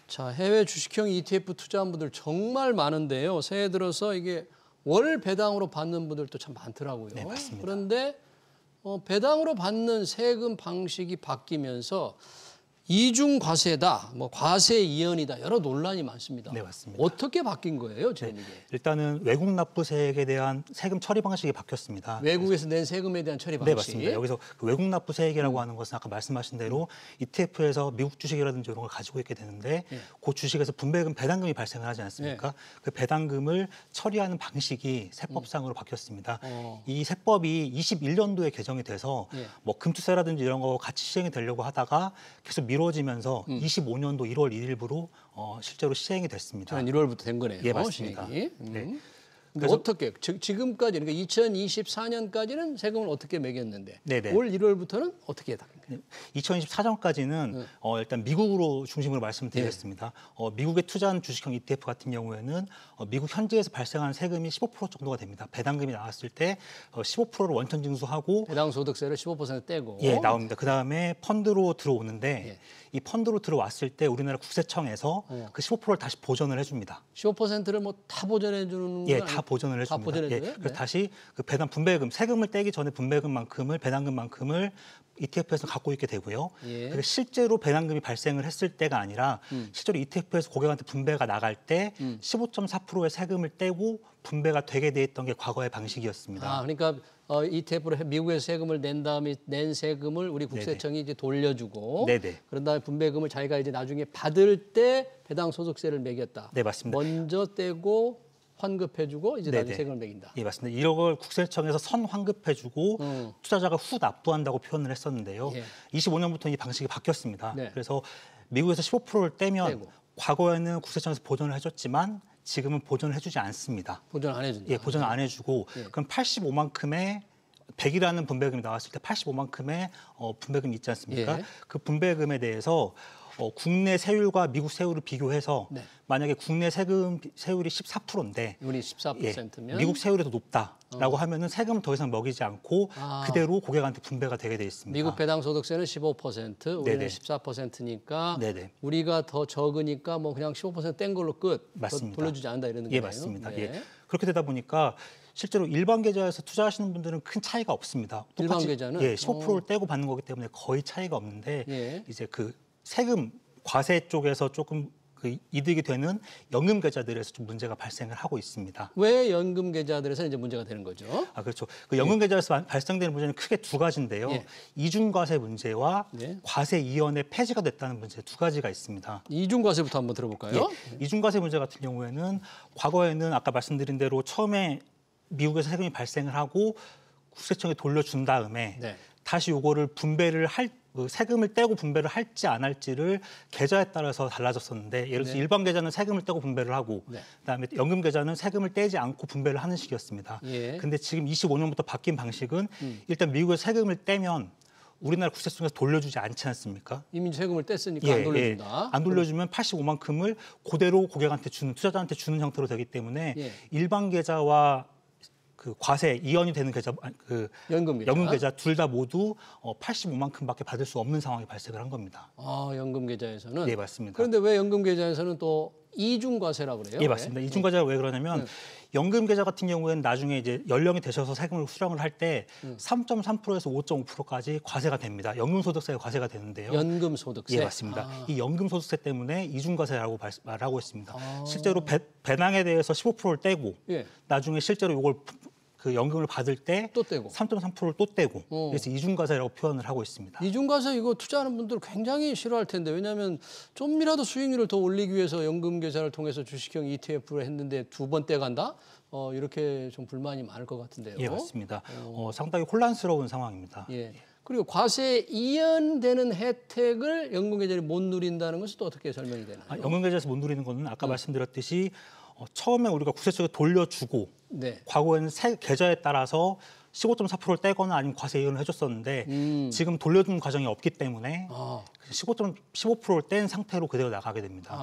자, 해외 주식형 ETF 투자한 분들 정말 많은데요. 새해 들어서 이게 월 배당으로 받는 분들도 참 많더라고요. 네, 맞습니다. 그런데 배당으로 받는 세금 방식이 바뀌면서 이중 과세다, 뭐 과세 이연이다 여러 논란이 많습니다. 네, 맞습니다. 어떻게 바뀐 거예요, 지금 이게? 일단은 외국 납부세액에 대한 세금 처리 방식이 바뀌었습니다. 외국에서 낸 세금에 대한 처리 방식. 네, 맞습니다. 여기서 그 외국 납부세액이라고 하는 것은 아까 말씀하신 대로 ETF에서 미국 주식이라든지 이런 걸 가지고 있게 되는데 그 주식에서 분배금 배당금이 발생을 하지 않습니까? 그 배당금을 처리하는 방식이 세법상으로 바뀌었습니다. 이 세법이 21년도에 개정이 돼서 뭐 금투세라든지 이런 거 같이 시행이 되려고 하다가 계속 미뤄지면서 25년도 1월 1일부로 실제로 시행이 됐습니다. 1월부터 된 거네요. 예, 맞습니다. 네. 근데 그래서 어떻게 지금까지 그러니까 2024년까지는 세금을 어떻게 매겼는데 네네. 올 1월부터는 어떻게 바뀐가요? 2024년까지는 일단 미국으로 중심으로 말씀드리겠습니다. 미국에 투자한 주식형 ETF 같은 경우에는 미국 현지에서 발생하는 세금이 15% 정도가 됩니다. 배당금이 나왔을 때 15%를 원천 징수하고 배당 소득세를 15% 떼고 나옵니다. 그다음에 펀드로 들어오는데 이 펀드로 들어왔을 때 우리나라 국세청에서 그 15%를 다시 보전을 해줍니다. 15%를 뭐 다 보전해 주는 건 다 보전을 해줍니다. 다 보전해줘요? 그래서 다시 그 배당 분배금 세금을 떼기 전에 분배금만큼을 배당금만큼을 ETF에서 갖고 있게 되고요. 그리고 실제로 배당금이 발생을 했을 때가 아니라 실제로 ETF에서 고객한테 분배가 나갈 때 15.4%의 세금을 떼고 분배가 되게 돼 있던 게 과거의 방식이었습니다. 그러니까 ETF로 미국에서 세금을 낸 다음에 낸 세금을 우리 국세청이 이제 돌려주고 그런 다음에 분배금을 자기가 이제 나중에 받을 때 배당 소득세를 매겼다. 네, 맞습니다. 먼저 떼고 환급해주고 이제 나중에 세금을 매긴다. 예, 맞습니다. 이런 걸 국세청에서 선 환급해주고 투자자가 후 납부한다고 표현을 했었는데요. 25년부터 이 방식이 바뀌었습니다. 그래서 미국에서 15%를 떼면 과거에는 국세청에서 보전을 해줬지만 지금은 보전을 해주지 않습니다. 보전 안 해준다. 예, 보전 안 해주고 그럼 85만큼의 100이라는 분배금이 나왔을 때 85만큼의 분배금이 있지 않습니까? 그 분배금에 대해서 국내 세율과 미국 세율을 비교해서 네. 만약에 국내 세율이 14%인데 우리 14%면 미국 세율이 더 높다라고 하면은 세금을 더 이상 먹이지 않고 그대로 고객한테 분배가 되게 돼 있습니다. 미국 배당소득세는 15%, 우리는 네네. 14%니까 네네. 우리가 더 적으니까 뭐 그냥 15%뗀 걸로 끝. 맞습니다. 더 돌려주지 않는다 이러는 예, 거예요. 맞습니다. 네. 예. 그렇게 되다 보니까 실제로 일반 계좌에서 투자하시는 분들은 큰 차이가 없습니다. 일반 똑같이, 계좌는? 예, 15%를 떼고 받는 거기 때문에 거의 차이가 없는데 예. 이제 그 세금 과세 쪽에서 조금 그 이득이 되는 연금 계좌들에서 좀 문제가 발생을 하고 있습니다. 왜 연금 계좌들에서 이제 문제가 되는 거죠? 아, 그렇죠. 그 연금 계좌에서 발생되는 문제는 크게 두 가지인데요. 예. 이중과세 문제와 네. 과세 이연에 폐지가 됐다는 문제 두 가지가 있습니다. 이중과세부터 한번 들어볼까요? 예. 이중과세 문제 같은 경우에는 과거에는 아까 말씀드린 대로 처음에 미국에서 세금이 발생을 하고 국세청에 돌려준 다음에 네. 다시 요거를 분배를 그 세금을 떼고 분배를 할지 안 할지를 계좌에 따라서 달라졌었는데 예를 들어서 네. 일반 계좌는 세금을 떼고 분배를 하고 네. 그다음에 연금 계좌는 세금을 떼지 않고 분배를 하는 식이었습니다. 예. 근데 지금 25년부터 바뀐 방식은 일단 미국에서 세금을 떼면 우리나라 국세청에서 돌려주지 않지 않습니까? 이미 세금을 뗐으니까 안 돌려준다. 안 돌려주면 85만큼을 그대로 고객한테 주는 투자자한테 주는 형태로 되기 때문에 예. 일반 계좌와 그 과세 이연이 되는 계좌 그 연금 계좌 둘 다 모두 85만큼밖에 받을 수 없는 상황이 발생을 한 겁니다. 아, 연금 계좌에서는? 네, 맞습니다. 그런데 왜 연금 계좌에서는 또 이중과세라고 그래요? 예, 맞습니다. 왜? 이중과세가 왜 그러냐면 네. 연금 계좌 같은 경우에는 나중에 이제 연령이 되셔서 세금을 수령을 할 때 3.3%에서 5.5%까지 과세가 됩니다. 연금 소득세가 과세가 되는데요. 연금 소득세? 예, 맞습니다. 이 연금 소득세 때문에 이중과세라고 말하고 있습니다. 아. 실제로 배당에 대해서 15%를 떼고 예. 나중에 실제로 이걸 그 연금을 받을 때 또 떼고. 3.3%를 또 떼고 그래서 이중과세라고 표현을 하고 있습니다. 이중과세 이거 투자하는 분들 굉장히 싫어할 텐데 왜냐하면 좀이라도 수익률을 더 올리기 위해서 연금 계좌를 통해서 주식형 ETF를 했는데 두 번 떼간다? 이렇게 좀 불만이 많을 것 같은데요. 예, 맞습니다. 상당히 혼란스러운 상황입니다. 예. 그리고 과세 이연되는 혜택을 연금 계좌에 못 누린다는 것은 또 어떻게 설명이 되나요? 연금 계좌에서 못 누리는 거는 아까 말씀드렸듯이 처음에 우리가 국세청에 돌려주고 네. 과거에는 계좌에 따라서 15.4%를 떼거나 아니면 과세 이연을 해줬었는데 지금 돌려주는 과정이 없기 때문에 15%를 뗀 상태로 그대로 나가게 됩니다.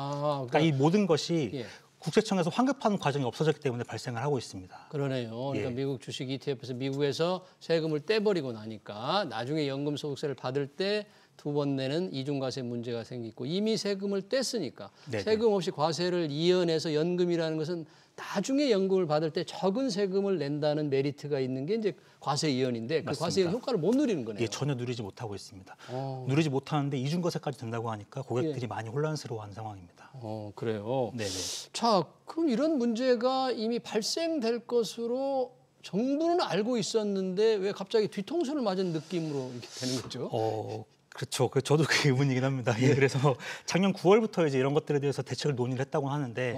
그러니까 이 모든 것이 예. 국세청에서 환급하는 과정이 없어졌기 때문에 발생을 하고 있습니다. 그러네요. 그러니까 예. 미국 주식 ETF에서 미국에서 세금을 떼버리고 나니까 나중에 연금 소득세를 받을 때 두 번 내는 이중과세 문제가 생기고 이미 세금을 뗐으니까 네네. 세금 없이 과세를 이연해서 연금이라는 것은 나중에 연금을 받을 때 적은 세금을 낸다는 메리트가 있는 게 이제 과세 이연인데 그 맞습니다. 과세 이연 효과를 못 누리는 거네요. 예, 전혀 누리지 못하고 있습니다. 어. 누리지 못하는데 이중과세까지 된다고 하니까 고객들이 많이 혼란스러워하는 상황입니다. 그래요. 네네. 자, 그럼 이런 문제가 이미 발생될 것으로 정부는 알고 있었는데 왜 갑자기 뒤통수를 맞은 느낌으로 이렇게 되는 거죠? 그렇죠. 저도 그 의문이긴 합니다. 예, 그래서 작년 9월부터 이제 이런 것들에 대해서 대책을 논의를 했다고 하는데,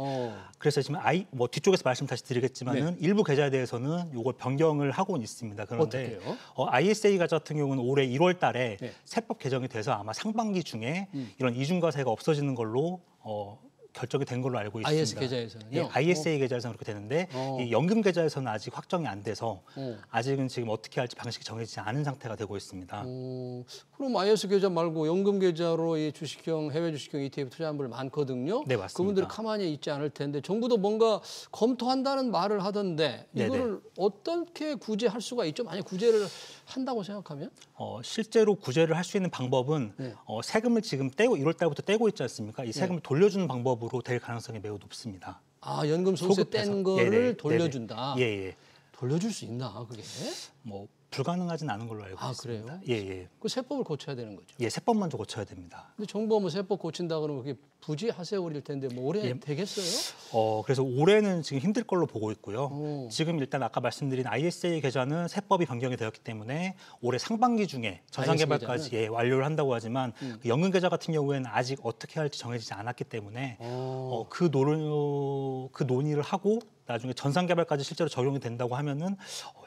그래서 지금 뒤쪽에서 말씀 다시 드리겠지만은 일부 계좌에 대해서는 이걸 변경을 하고는 있습니다. 그런데 어떻게요? ISA 계좌 같은 경우는 올해 1월달에 세법 개정이 돼서 아마 상반기 중에 이런 이중과세가 없어지는 걸로 결정이 된 걸로 알고 있습니다. IS 계좌에서는요? 예, ISA 계좌에서는 그렇게 되는데 이 연금 계좌에서는 아직 확정이 안 돼서 아직은 지금 어떻게 할지 방식이 정해지지 않은 상태가 되고 있습니다. 그럼 IS 계좌 말고 연금 계좌로 이 주식형 해외 주식형 ETF 투자한 분들 많거든요. 네, 맞습니다. 그분들이 가만히 있지 않을 텐데 정부도 뭔가 검토한다는 말을 하던데 이거를 어떻게 구제할 수가 있죠? 만약 구제를 한다고 생각하면? 실제로 구제를 할 수 있는 방법은 세금을 지금 1월 달부터 떼고 있지 않습니까? 이 세금을 돌려주는 방법으로 될 가능성이 매우 높습니다. 연금 소득세 뗀 거를 네네, 돌려준다. 예. 돌려줄 수 있나 그게? 불가능하진 않은 걸로 알고 그래요? 있습니다. 예. 그 세법을 고쳐야 되는 거죠. 예, 세법 먼저 고쳐야 됩니다. 근데 정부가 뭐 세법 고친다 그러면 그게 부지 하세월일 텐데 뭐 올해 되겠어요? 그래서 올해는 지금 힘들 걸로 보고 있고요. 지금 일단 아까 말씀드린 ISA 계좌는 세법이 변경이 되었기 때문에 올해 상반기 중에 전산개발까지 완료를 한다고 하지만 그 연금 계좌 같은 경우에는 아직 어떻게 할지 정해지지 않았기 때문에 그 논의를 하고 나중에 전산개발까지 실제로 적용이 된다고 하면은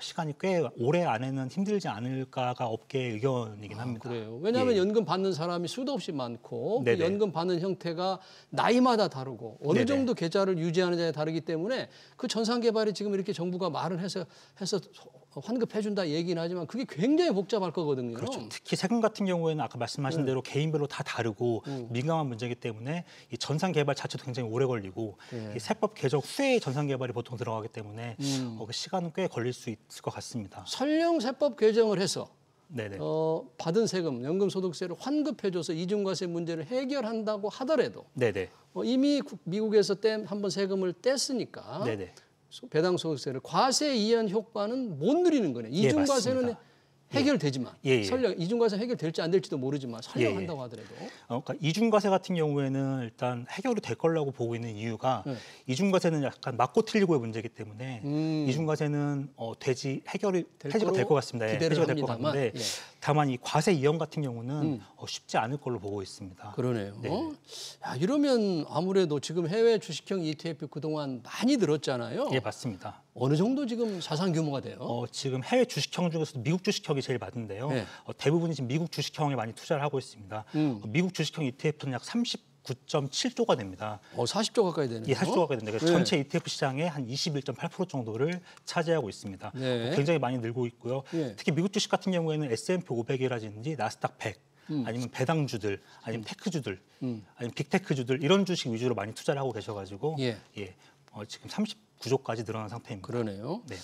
시간이 꽤 올해 안에는 때는 힘들지 않을까가 업계의 의견이긴 합니다. 그래요. 왜냐하면 예. 연금 받는 사람이 수도 없이 많고 그 네네. 연금 받는 형태가 나이마다 다르고 어느 네네. 정도 계좌를 유지하느냐에 다르기 때문에 그 전산개발이 지금 이렇게 정부가 말을 해서 환급해준다 얘기는 하지만 그게 굉장히 복잡할 거거든요. 그렇죠. 특히 세금 같은 경우에는 아까 말씀하신 대로 개인별로 다 다르고 민감한 문제이기 때문에 이 전산 개발 자체도 굉장히 오래 걸리고 이 세법 개정 후에 전산 개발이 보통 들어가기 때문에 그 시간은 꽤 걸릴 수 있을 것 같습니다. 설령 세법 개정을 해서 네네. 받은 세금, 연금소득세를 환급해줘서 이중과세 문제를 해결한다고 하더라도 네네. 이미 미국에서 한번 세금을 뗐으니까 네네. 배당소득세를 과세 이연 효과는 못 누리는 거네. 이중과세는 맞습니다. 해결되지만 예, 예. 설령 이중과세 해결될지 안 될지도 모르지만 설령 예, 예. 한다고 하더라도 그러니까 이중과세 같은 경우에는 일단 해결이 될 거라고 보고 있는 이유가 이중과세는 약간 맞고 틀리고의 문제이기 때문에 이중과세는 해결이 폐지가 될 것 같습니다. 기대를 폐지가 될 것 합니다만, 같은데 예. 다만 이 과세 이연 같은 경우는 쉽지 않을 걸로 보고 있습니다. 그러네요. 네. 야, 이러면 아무래도 지금 해외 주식형 ETF 그동안 많이 들었잖아요. 예, 맞습니다. 어느 정도 지금 자산 규모가 돼요? 지금 해외 주식형 중에서도 미국 주식형이 제일 많은데요. 네. 대부분이 지금 미국 주식형에 많이 투자를 하고 있습니다. 미국 주식형 ETF는 약 39.7조가 됩니다. 40조 가까이 되네요. 예, 40조가 됩니다. 그래서 네. 전체 ETF 시장의 한 21.8% 정도를 차지하고 있습니다. 네. 굉장히 많이 늘고 있고요. 예. 특히 미국 주식 같은 경우에는 S&P 500이라든지 나스닥 100, 아니면 배당주들, 아니면 테크주들, 아니면 빅테크주들 이런 주식 위주로 많이 투자를 하고 계셔가지고 예. 지금 39조까지 늘어난 상태입니다. 그러네요. 네.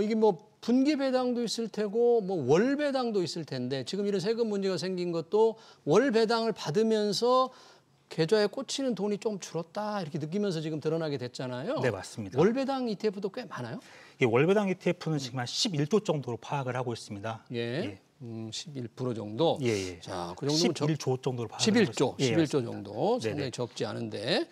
이게 뭐 분기 배당도 있을 테고 뭐 월 배당도 있을 텐데 지금 이런 세금 문제가 생긴 것도 월 배당을 받으면서 계좌에 꽂히는 돈이 좀 줄었다 이렇게 느끼면서 지금 드러나게 됐잖아요. 네, 맞습니다. 월 배당 ETF도 꽤 많아요. 월배당 ETF는 지금 한 11조 정도로 파악을 하고 있습니다. 예. 11% 정도. 예. 자, 그 정도면 11조 정도로 파악을 하고 11조, 있습니다. 11조 정도 상당히 네네. 적지 않은데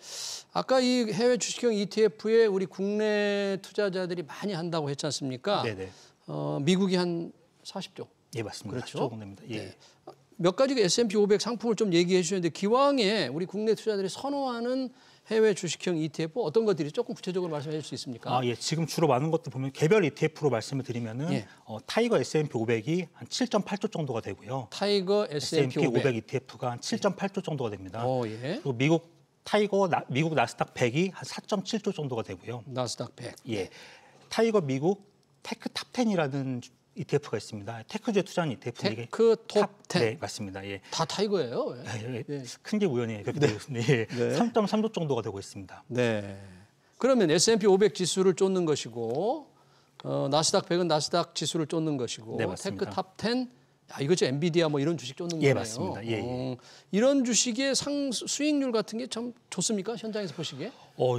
아까 이 해외 주식형 ETF에 우리 국내 투자자들이 많이 한다고 했지 않습니까? 네네. 미국이 한 40조. 예, 맞습니다. 그렇죠? 40조 정도입니다. 예. 네. 몇 가지 S&P 500 상품을 좀 얘기해 주셨는데 기왕에 우리 국내 투자자들이 선호하는 해외 주식형 ETF 어떤 것들이 조금 구체적으로 말씀해 줄 수 있습니까? 예. 지금 주로 많은 것들 보면 개별 ETF로 말씀을 드리면은 예. 타이거 S&P 500이 한 7.8조 정도가 되고요. 타이거 S&P 500. ETF가 한 7.8조 정도가 됩니다. 예. 그리고 미국 나스닥 100이 한 4.7조 정도가 되고요. 나스닥 100. 예. 타이거 미국 테크 탑 10이라는 ETF가 있습니다. 테크주에 투자하는 ETF 이게 테크 톱 10. 네, 맞습니다. 예. 다 타이거예요. 예. 큰 게 우연이에요. 그렇게 되고 있습니다. 예. 3.3조 정도가 되고 있습니다. 네. 그러면 S&P 500 지수를 쫓는 것이고 나스닥 100은 나스닥 지수를 쫓는 것이고 네, 맞습니다. 테크 탑 10, 야, 이거 엔비디아 뭐 이런 주식 쫓는 예, 거네요. 맞습니다. 예. 이런 주식의 수익률 같은 게 참 좋습니까? 현장에서 보시기에?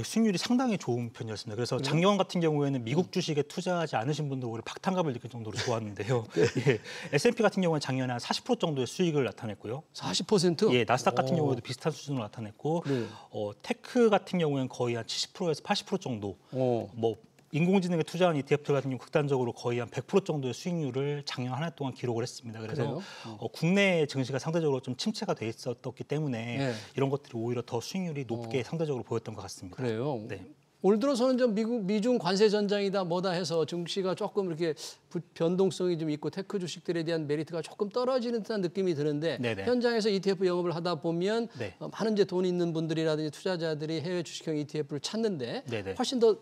수익률이 상당히 좋은 편이었습니다. 그래서 작년 같은 경우에는 미국 주식에 투자하지 않으신 분들 오히려 박탈감을 느낄 정도로 좋았는데요. 예. S&P 같은 경우는 작년에 한 40% 정도의 수익을 나타냈고요. 40%? 예, 나스닥 같은 경우에도 비슷한 수준으로 나타냈고, 그래요. 테크 같은 경우에는 거의 한 70%에서 80% 정도, 어. 뭐 인공지능에 투자한 ETF 같은 경우 극단적으로 거의 한 100% 정도의 수익률을 작년 한 해 동안 기록을 했습니다. 그래서 그래요? 국내 증시가 상대적으로 좀 침체가 돼 있었기 때문에 네. 이런 것들이 오히려 더 수익률이 높게 상대적으로 보였던 것 같습니다. 그래요. 네. 올 들어서는 좀 미중 관세 전장이다 뭐다 해서 증시가 조금 이렇게 변동성이 좀 있고 테크 주식들에 대한 메리트가 조금 떨어지는 듯한 느낌이 드는데 네네. 현장에서 ETF 영업을 하다 보면 네. 많은 이제 돈 있는 분들이라든지 투자자들이 해외 주식형 ETF를 찾는데 네네. 훨씬 더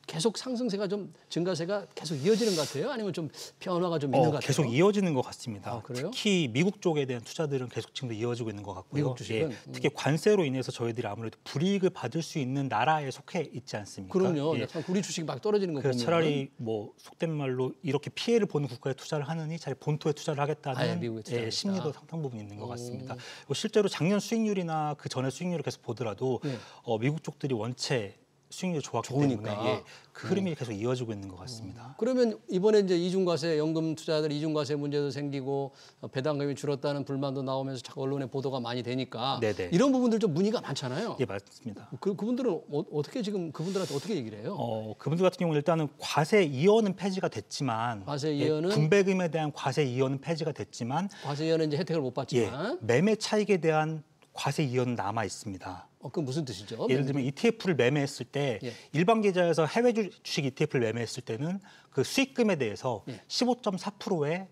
계속 상승세가 좀 증가세가 계속 이어지는 것 같아요? 아니면 좀 변화가 좀 있는 것 같아요? 계속 이어지는 것 같습니다. 아, 그래요? 특히 미국 쪽에 대한 투자들은 계속 지금도 이어지고 있는 것 같고요. 미국 주식은? 특히 관세로 인해서 저희들이 아무래도 불이익을 받을 수 있는 나라에 속해 있지 않습니까? 그럼요. 예. 약간 우리 주식이 막 떨어지는 거 그래서 보면 차라리 뭐 속된 말로 이렇게 피해를 보는 국가에 투자를 하느니 차라리 본토에 투자를 아예 하겠다는 미국에 투자하겠다. 심리도 상당 부분 있는 것 같습니다. 그리고 실제로 작년 수익률이나 그 전에 수익률을 계속 보더라도 네. 미국 쪽들이 원체 수익률이 좋았기 좋으니까. 때문에 그 흐름이 계속 이어지고 있는 것 같습니다. 그러면 이번에 이제 이중과세 연금 투자자들 이중과세 문제도 생기고 배당금이 줄었다는 불만도 나오면서 자꾸 언론에 보도가 많이 되니까 네네. 이런 부분들 좀 문의가 많잖아요. 예, 맞습니다. 그분들은 어떻게 지금 그분들한테 어떻게 얘기를 해요? 그분들 같은 경우는 일단은 과세 이연은 폐지가 됐지만 과세 이연은? 분배금에 대한 과세 이연은 폐지가 됐지만 과세 이하는 이제 혜택을 못 받지만 매매 차익에 대한 과세 이연은 남아 있습니다. 그건 무슨 뜻이죠? 예를 들면 ETF를 매매했을 때 예. 일반 계좌에서 해외 주식 ETF를 매매했을 때는 그 수익금에 대해서 예. 15.4%의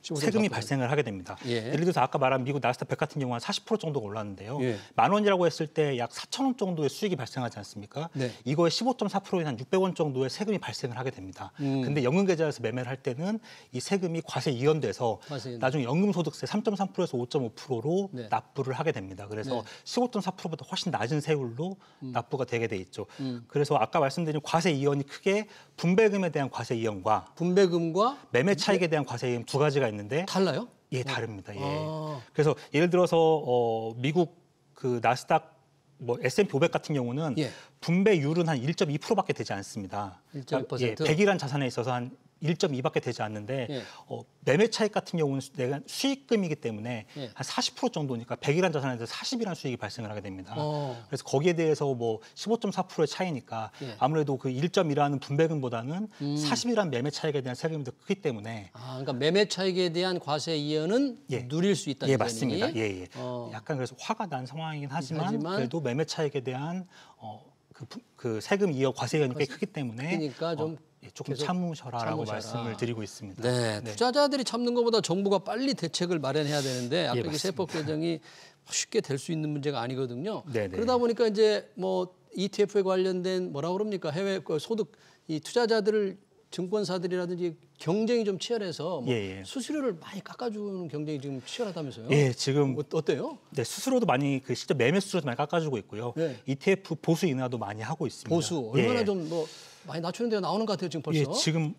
15.4%. 세금이 발생을 하게 됩니다. 예. 예를 들어서 아까 말한 미국 나스닥 100 같은 경우는 40% 정도가 올랐는데요. 예. 10,000원이라고 했을 때 약 4,000원 정도의 수익이 발생하지 않습니까? 네. 이거에 15.4%인 한 600원 정도의 세금이 발생을 하게 됩니다. 근데 연금계좌에서 매매를 할 때는 이 세금이 과세 이연돼서 나중에 연금소득세 3.3%에서 5.5%로 네. 납부를 하게 됩니다. 그래서 네. 15.4%보다 훨씬 낮은 세율로 납부가 되게 돼 있죠. 그래서 아까 말씀드린 과세 이연이 크게 분배금에 대한 과세 이연과 분배금과 매매 차익에 대한 과세 이연 두 가지가 있는데 달라요? 예, 다릅니다. 예. 아. 그래서 예를 들어서 미국 그 나스닥 뭐 S&P 500 같은 경우는 예. 분배율은 한 1.2%밖에 되지 않습니다. 1.2%? 100이란 자산에 있어서 한 1.2밖에 되지 않는데 예. 매매 차익 같은 경우는 내가 수익금이기 때문에 예. 한 40% 정도니까 100이란 자산에 대해서 40이라는 수익이 발생을 하게 됩니다. 어. 그래서 거기에 대해서 뭐 15.4%의 차이니까 예. 아무래도 그 1.2라는 분배금보다는 40이라는 매매 차익에 대한 세금이 더 크기 때문에 그러니까 매매 차익에 대한 과세 이연은 예. 누릴 수 있다는 예, 거니? 맞습니다. 예, 예. 어. 약간 그래서 화가 난 상황이긴 하지만 하지만 그래도 매매 차익에 대한 그 세금 이연 과세 이연이 꽤 크기 때문에 그러니까 좀 조금 계속 참으셔라라고 참으셔라. 말씀을 드리고 있습니다. 네, 투자자들이 참는 것보다 정부가 빨리 대책을 마련해야 되는데 아까 예, 이게 맞습니다. 세법 개정이 쉽게 될 수 있는 문제가 아니거든요. 네네. 그러다 보니까 이제 뭐 ETF에 관련된 뭐라 그럽니까 해외 소득 이 투자자들을 증권사들이라든지 경쟁이 좀 치열해서 뭐 예, 예. 수수료를 많이 깎아주는 경쟁이 지금 치열하다면서요? 예, 지금 어때요? 네, 수수료도 많이 그 실제 매매 수수료도 많이 깎아주고 있고요. 네. ETF 보수 인하도 많이 하고 있습니다. 보수 얼마나 예. 좀 뭐 많이 낮추는 데가 나오는 것 같아요 지금 벌써. 예, 지금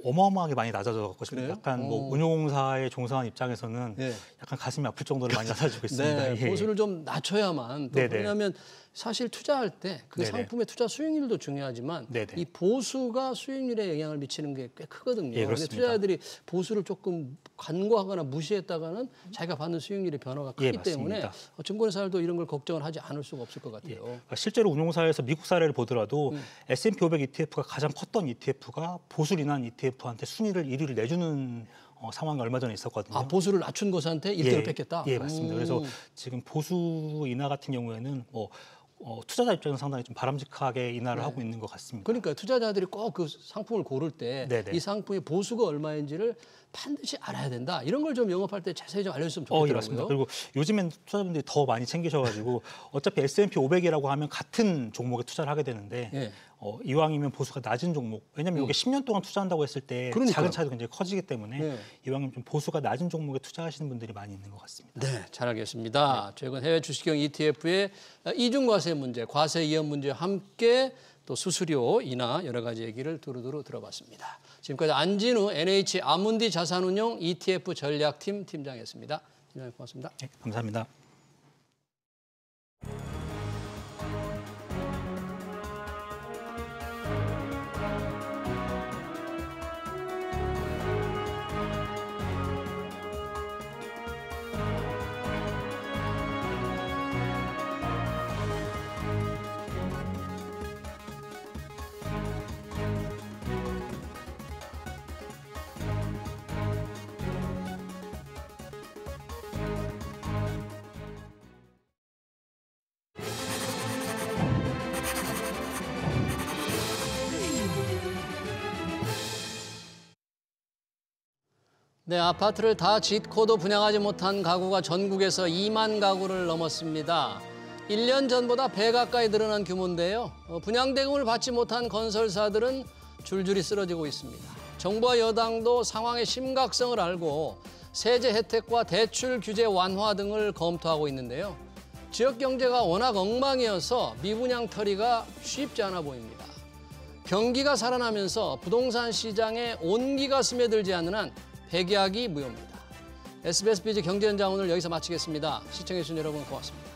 어마어마하게 많이 낮아져갖고 지금 그래요? 약간 뭐 운용사에 종사한 입장에서는 예. 약간 가슴이 아플 정도로 많이 낮아지고 있습니다. 네, 예. 보수를 좀 낮춰야만 또 네네. 왜냐하면 사실 투자할 때 그 네네. 상품의 투자 수익률도 중요하지만 네네. 이 보수가 수익률에 영향을 미치는 게 꽤 크거든요. 예, 근데 그렇습니다. 투자자들이 보수를 조금 간과하거나 무시했다가는 자기가 받는 수익률의 변화가 크기 예, 때문에 맞습니다. 증권사들도 이런 걸 걱정을 하지 않을 수가 없을 것 같아요. 실제로 운용사에서 미국 사례를 보더라도 S&P 500 ETF가 가장 컸던 ETF가 보수를 인한 ETF한테 순위를 1위를 내주는 상황이 얼마 전에 있었거든요. 보수를 낮춘 것한테 1등을 뺏겼다? 예, 맞습니다. 그래서 지금 보수 인하 같은 경우에는 투자자 입장에서 상당히 좀 바람직하게 인하를 하고 있는 것 같습니다. 그러니까 투자자들이 꼭 그 상품을 고를 때 네네. 이 상품의 보수가 얼마인지를 반드시 알아야 된다. 이런 걸 좀 영업할 때 자세히 좀 알려줬으면 좋겠더라고요. 예, 맞습니다. 그리고 요즘엔 투자자분들이 더 많이 챙기셔가지고 어차피 S&P 500이라고 하면 같은 종목에 투자를 하게 되는데 예. 이왕이면 보수가 낮은 종목, 왜냐하면 이게 10년 동안 투자한다고 했을 때 그러니까요. 작은 차이도 굉장히 커지기 때문에 네. 이왕이면 좀 보수가 낮은 종목에 투자하시는 분들이 많이 있는 것 같습니다. 네, 잘 알겠습니다. 최근 해외 주식형 ETF의 이중과세 문제, 과세 이연 문제와 함께 또 수수료 인하 여러 가지 얘기를 두루두루 들어봤습니다. 지금까지 안진우 NH 아문디 자산운용 ETF 전략팀 팀장이었습니다. 팀장님 고맙습니다. 네, 감사합니다. 네, 아파트를 다 짓고도 분양하지 못한 가구가 전국에서 2만 가구를 넘었습니다. 1년 전보다 배 가까이 늘어난 규모인데요. 분양 대금을 받지 못한 건설사들은 줄줄이 쓰러지고 있습니다. 정부와 여당도 상황의 심각성을 알고 세제 혜택과 대출 규제 완화 등을 검토하고 있는데요. 지역 경제가 워낙 엉망이어서 미분양 처리가 쉽지 않아 보입니다. 경기가 살아나면서 부동산 시장에 온기가 스며들지 않는 한 폐계하기 무효입니다. SBS 비즈 경제 현장 오늘 여기서 마치겠습니다. 시청해주신 여러분 고맙습니다.